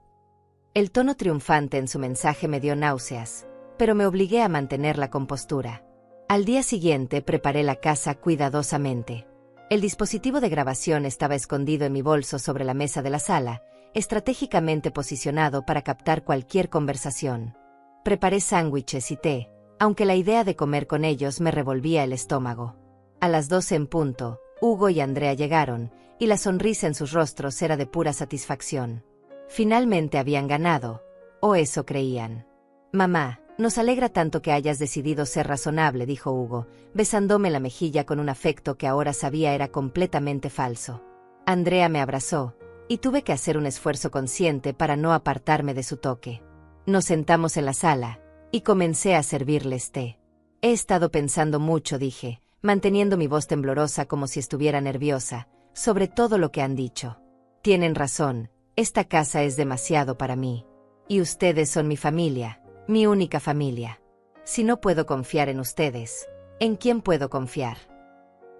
El tono triunfante en su mensaje me dio náuseas, pero me obligué a mantener la compostura. Al día siguiente preparé la casa cuidadosamente. El dispositivo de grabación estaba escondido en mi bolso sobre la mesa de la sala, estratégicamente posicionado para captar cualquier conversación. Preparé sándwiches y té, aunque la idea de comer con ellos me revolvía el estómago. A las 12 en punto, Hugo y Andrea llegaron, y la sonrisa en sus rostros era de pura satisfacción. Finalmente habían ganado, o eso creían. Mamá, nos alegra tanto que hayas decidido ser razonable, dijo Hugo, besándome la mejilla con un afecto que ahora sabía era completamente falso. Andrea me abrazó, y tuve que hacer un esfuerzo consciente para no apartarme de su toque. Nos sentamos en la sala, y comencé a servirles té. He estado pensando mucho, dije, manteniendo mi voz temblorosa como si estuviera nerviosa, sobre todo lo que han dicho. Tienen razón, esta casa es demasiado para mí. Y ustedes son mi familia, mi única familia. Si no puedo confiar en ustedes, ¿en quién puedo confiar?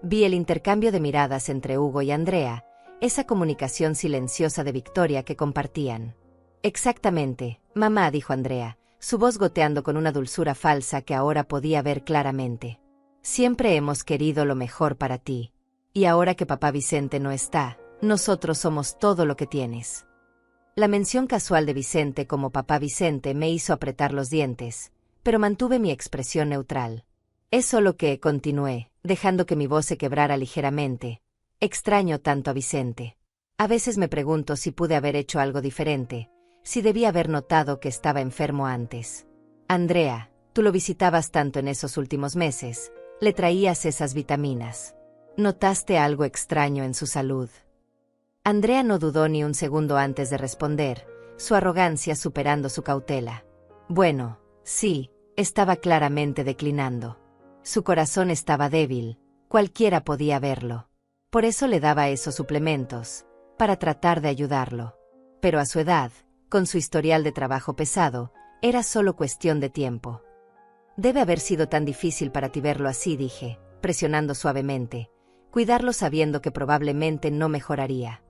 Vi el intercambio de miradas entre Hugo y Andrea, esa comunicación silenciosa de victoria que compartían. Exactamente, mamá, dijo Andrea, su voz goteando con una dulzura falsa que ahora podía ver claramente. Siempre hemos querido lo mejor para ti. Y ahora que papá Vicente no está, nosotros somos todo lo que tienes. La mención casual de Vicente como papá Vicente me hizo apretar los dientes, pero mantuve mi expresión neutral. Es solo que, continué, dejando que mi voz se quebrara ligeramente. Extraño tanto a Vicente. A veces me pregunto si pude haber hecho algo diferente, si debí haber notado que estaba enfermo antes. Andrea, tú lo visitabas tanto en esos últimos meses, le traías esas vitaminas. ¿Notaste algo extraño en su salud? Andrea no dudó ni un segundo antes de responder, su arrogancia superando su cautela. Bueno, sí, estaba claramente declinando. Su corazón estaba débil, cualquiera podía verlo. Por eso le daba esos suplementos, para tratar de ayudarlo. Pero a su edad, con su historial de trabajo pesado, era solo cuestión de tiempo. Debe haber sido tan difícil para ti verlo así, dije, presionando suavemente, cuidarlo sabiendo que probablemente no mejoraría.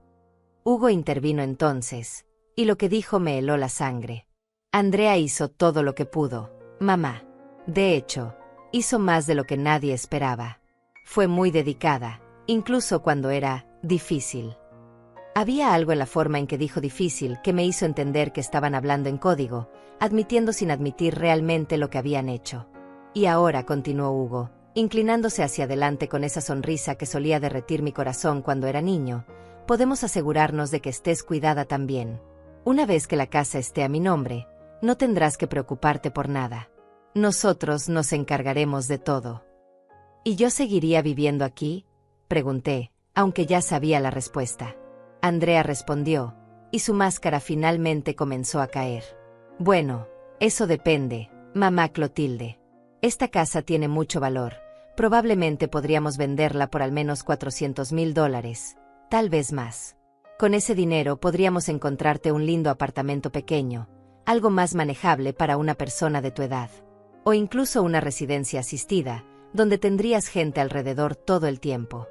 Hugo intervino entonces, y lo que dijo me heló la sangre. Andrea hizo todo lo que pudo, mamá. De hecho, hizo más de lo que nadie esperaba. Fue muy dedicada, incluso cuando era difícil. Había algo en la forma en que dijo difícil que me hizo entender que estaban hablando en código, admitiendo sin admitir realmente lo que habían hecho. Y ahora, continuó Hugo, inclinándose hacia adelante con esa sonrisa que solía derretir mi corazón cuando era niño, podemos asegurarnos de que estés cuidada también. Una vez que la casa esté a mi nombre, no tendrás que preocuparte por nada. Nosotros nos encargaremos de todo. ¿Y yo seguiría viviendo aquí?, pregunté, aunque ya sabía la respuesta. Andrea respondió, y su máscara finalmente comenzó a caer. Bueno, eso depende, mamá Clotilde. Esta casa tiene mucho valor, probablemente podríamos venderla por al menos $400,000, tal vez más. Con ese dinero podríamos encontrarte un lindo apartamento pequeño, algo más manejable para una persona de tu edad. O incluso una residencia asistida, donde tendrías gente alrededor todo el tiempo.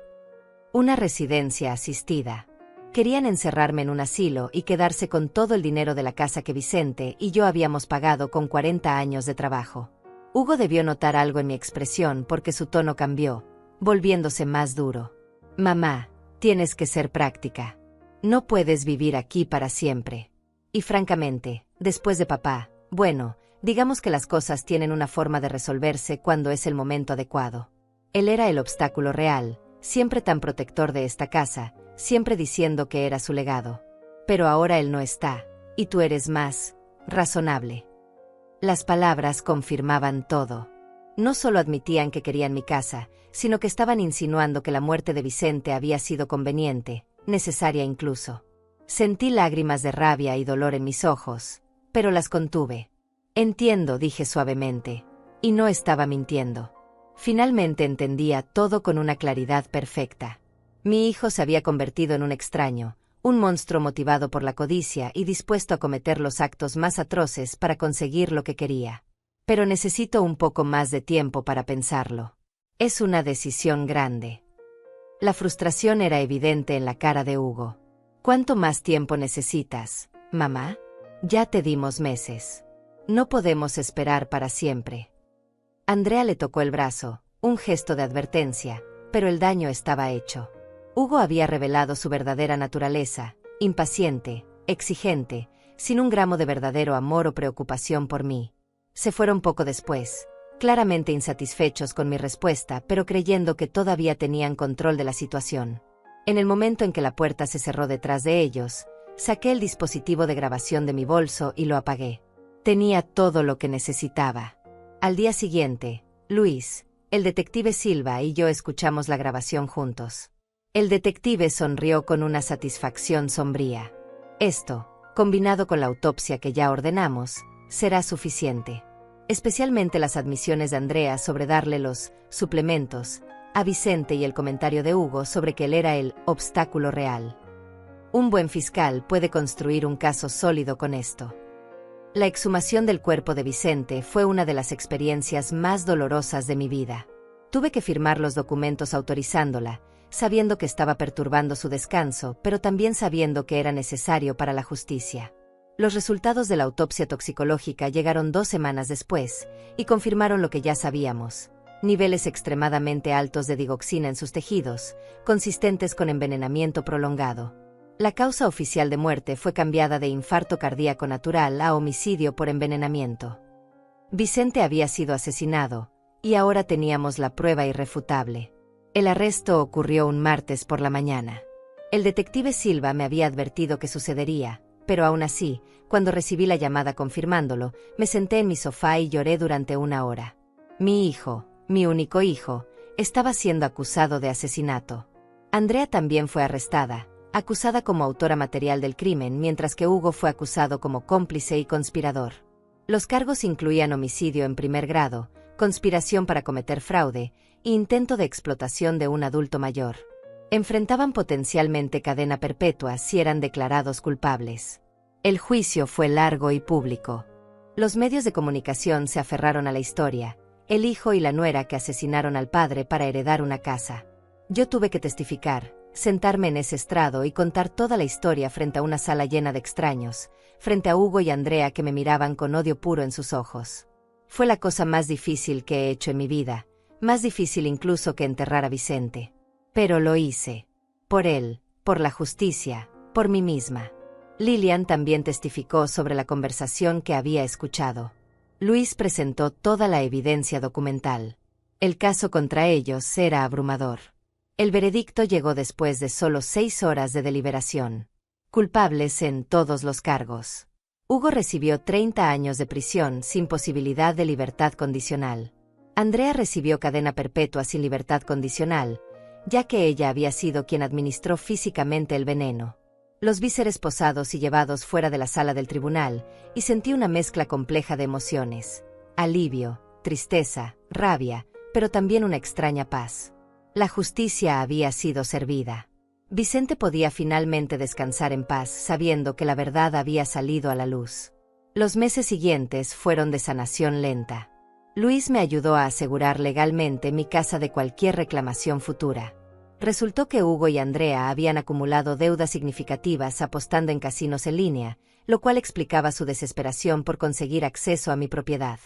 Una residencia asistida. Querían encerrarme en un asilo y quedarse con todo el dinero de la casa que Vicente y yo habíamos pagado con 40 años de trabajo. Hugo debió notar algo en mi expresión porque su tono cambió, volviéndose más duro. Mamá, tienes que ser práctica. No puedes vivir aquí para siempre. Y francamente, después de papá, bueno, digamos que las cosas tienen una forma de resolverse cuando es el momento adecuado. Él era el obstáculo real, siempre tan protector de esta casa, siempre diciendo que era su legado. Pero ahora él no está, y tú eres más razonable. Las palabras confirmaban todo. No solo admitían que querían mi casa, sino que estaban insinuando que la muerte de Vicente había sido conveniente, necesaria incluso. Sentí lágrimas de rabia y dolor en mis ojos, pero las contuve. Entiendo, dije suavemente, y no estaba mintiendo. Finalmente entendía todo con una claridad perfecta. Mi hijo se había convertido en un extraño, un monstruo motivado por la codicia y dispuesto a cometer los actos más atroces para conseguir lo que quería. Pero necesito un poco más de tiempo para pensarlo. Es una decisión grande. La frustración era evidente en la cara de Hugo. ¿Cuánto más tiempo necesitas, mamá? Ya te dimos meses. No podemos esperar para siempre. Andrea le tocó el brazo, un gesto de advertencia, pero el daño estaba hecho. Hugo había revelado su verdadera naturaleza, impaciente, exigente, sin un gramo de verdadero amor o preocupación por mí. Se fueron poco después, claramente insatisfechos con mi respuesta, pero creyendo que todavía tenían control de la situación. En el momento en que la puerta se cerró detrás de ellos, saqué el dispositivo de grabación de mi bolso y lo apagué. Tenía todo lo que necesitaba. Al día siguiente, Luis, el detective Silva y yo escuchamos la grabación juntos. El detective sonrió con una satisfacción sombría. Esto, combinado con la autopsia que ya ordenamos, será suficiente. especialmente las admisiones de Andrea sobre darle los suplementos a Vicente y el comentario de Hugo sobre que él era el obstáculo real. Un buen fiscal puede construir un caso sólido con esto. La exhumación del cuerpo de Vicente fue una de las experiencias más dolorosas de mi vida. Tuve que firmar los documentos autorizándola, sabiendo que estaba perturbando su descanso, pero también sabiendo que era necesario para la justicia. Los resultados de la autopsia toxicológica llegaron 2 semanas después y confirmaron lo que ya sabíamos: niveles extremadamente altos de digoxina en sus tejidos, consistentes con envenenamiento prolongado. La causa oficial de muerte fue cambiada de infarto cardíaco natural a homicidio por envenenamiento. Vicente había sido asesinado, y ahora teníamos la prueba irrefutable. El arresto ocurrió un martes por la mañana. El detective Silva me había advertido que sucedería, pero aún así, cuando recibí la llamada confirmándolo, me senté en mi sofá y lloré durante 1 hora. Mi hijo, mi único hijo, estaba siendo acusado de asesinato. Andrea también fue arrestada, acusada como autora material del crimen, mientras que Hugo fue acusado como cómplice y conspirador. Los cargos incluían homicidio en primer grado, conspiración para cometer fraude e intento de explotación de un adulto mayor. Enfrentaban potencialmente cadena perpetua si eran declarados culpables. El juicio fue largo y público. Los medios de comunicación se aferraron a la historia: el hijo y la nuera que asesinaron al padre para heredar una casa. Yo tuve que testificar, sentarme en ese estrado y contar toda la historia frente a una sala llena de extraños, frente a Hugo y Andrea que me miraban con odio puro en sus ojos. Fue la cosa más difícil que he hecho en mi vida, más difícil incluso que enterrar a Vicente. Pero lo hice. Por él, por la justicia, por mí misma. Lilian también testificó sobre la conversación que había escuchado. Luis presentó toda la evidencia documental. El caso contra ellos era abrumador. El veredicto llegó después de solo 6 horas de deliberación. Culpables en todos los cargos. Hugo recibió 30 años de prisión sin posibilidad de libertad condicional. Andrea recibió cadena perpetua sin libertad condicional, ya que ella había sido quien administró físicamente el veneno. Los vi ser esposados y llevados fuera de la sala del tribunal, y sentí una mezcla compleja de emociones: alivio, tristeza, rabia, pero también una extraña paz. La justicia había sido servida. Vicente podía finalmente descansar en paz sabiendo que la verdad había salido a la luz. Los meses siguientes fueron de sanación lenta. Luis me ayudó a asegurar legalmente mi casa de cualquier reclamación futura. Resultó que Hugo y Andrea habían acumulado deudas significativas apostando en casinos en línea, lo cual explicaba su desesperación por conseguir acceso a mi propiedad.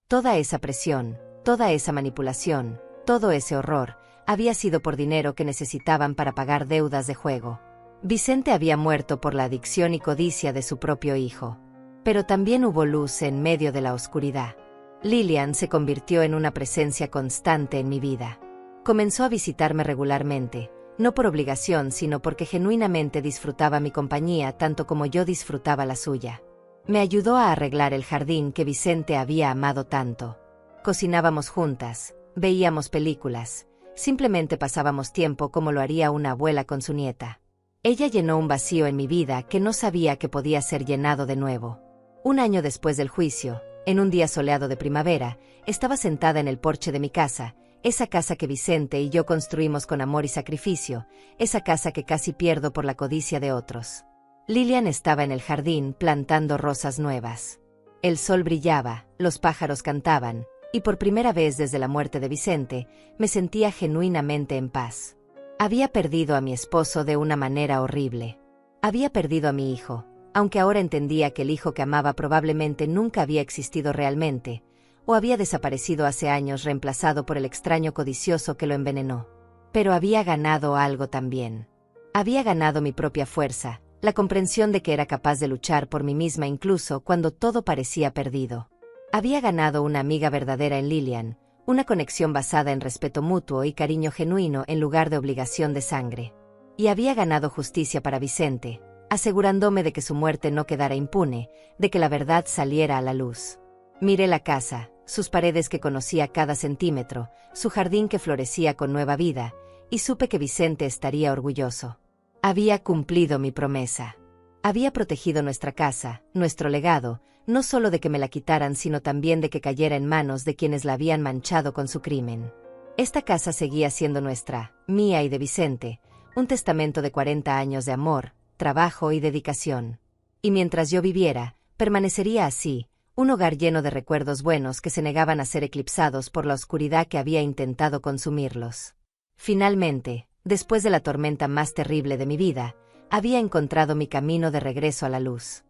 Toda esa presión, toda esa manipulación, todo ese horror, había sido por dinero que necesitaban para pagar deudas de juego. Vicente había muerto por la adicción y codicia de su propio hijo. Pero también hubo luz en medio de la oscuridad. Lilian se convirtió en una presencia constante en mi vida. Comenzó a visitarme regularmente, no por obligación sino porque genuinamente disfrutaba mi compañía tanto como yo disfrutaba la suya. Me ayudó a arreglar el jardín que Vicente había amado tanto. Cocinábamos juntas, veíamos películas, simplemente pasábamos tiempo como lo haría una abuela con su nieta. Ella llenó un vacío en mi vida que no sabía que podía ser llenado de nuevo. 1 año después del juicio, en un día soleado de primavera, estaba sentada en el porche de mi casa, esa casa que Vicente y yo construimos con amor y sacrificio, esa casa que casi pierdo por la codicia de otros. Lilian estaba en el jardín plantando rosas nuevas. El sol brillaba, los pájaros cantaban, y por primera vez desde la muerte de Vicente, me sentía genuinamente en paz. Había perdido a mi esposo de una manera horrible. Había perdido a mi hijo, aunque ahora entendía que el hijo que amaba probablemente nunca había existido realmente, o había desaparecido hace años reemplazado por el extraño codicioso que lo envenenó. Pero había ganado algo también. Había ganado mi propia fuerza, la comprensión de que era capaz de luchar por mí misma incluso cuando todo parecía perdido. Había ganado una amiga verdadera en Lilian, una conexión basada en respeto mutuo y cariño genuino en lugar de obligación de sangre. Y había ganado justicia para Vicente, asegurándome de que su muerte no quedara impune, de que la verdad saliera a la luz. Miré la casa, sus paredes que conocía cada centímetro, su jardín que florecía con nueva vida, y supe que Vicente estaría orgulloso. Había cumplido mi promesa. Había protegido nuestra casa, nuestro legado, no solo de que me la quitaran, sino también de que cayera en manos de quienes la habían manchado con su crimen. Esta casa seguía siendo nuestra, mía y de Vicente, un testamento de 40 años de amor, trabajo y dedicación. Y mientras yo viviera, permanecería así, un hogar lleno de recuerdos buenos que se negaban a ser eclipsados por la oscuridad que había intentado consumirlos. Finalmente, después de la tormenta más terrible de mi vida, había encontrado mi camino de regreso a la luz.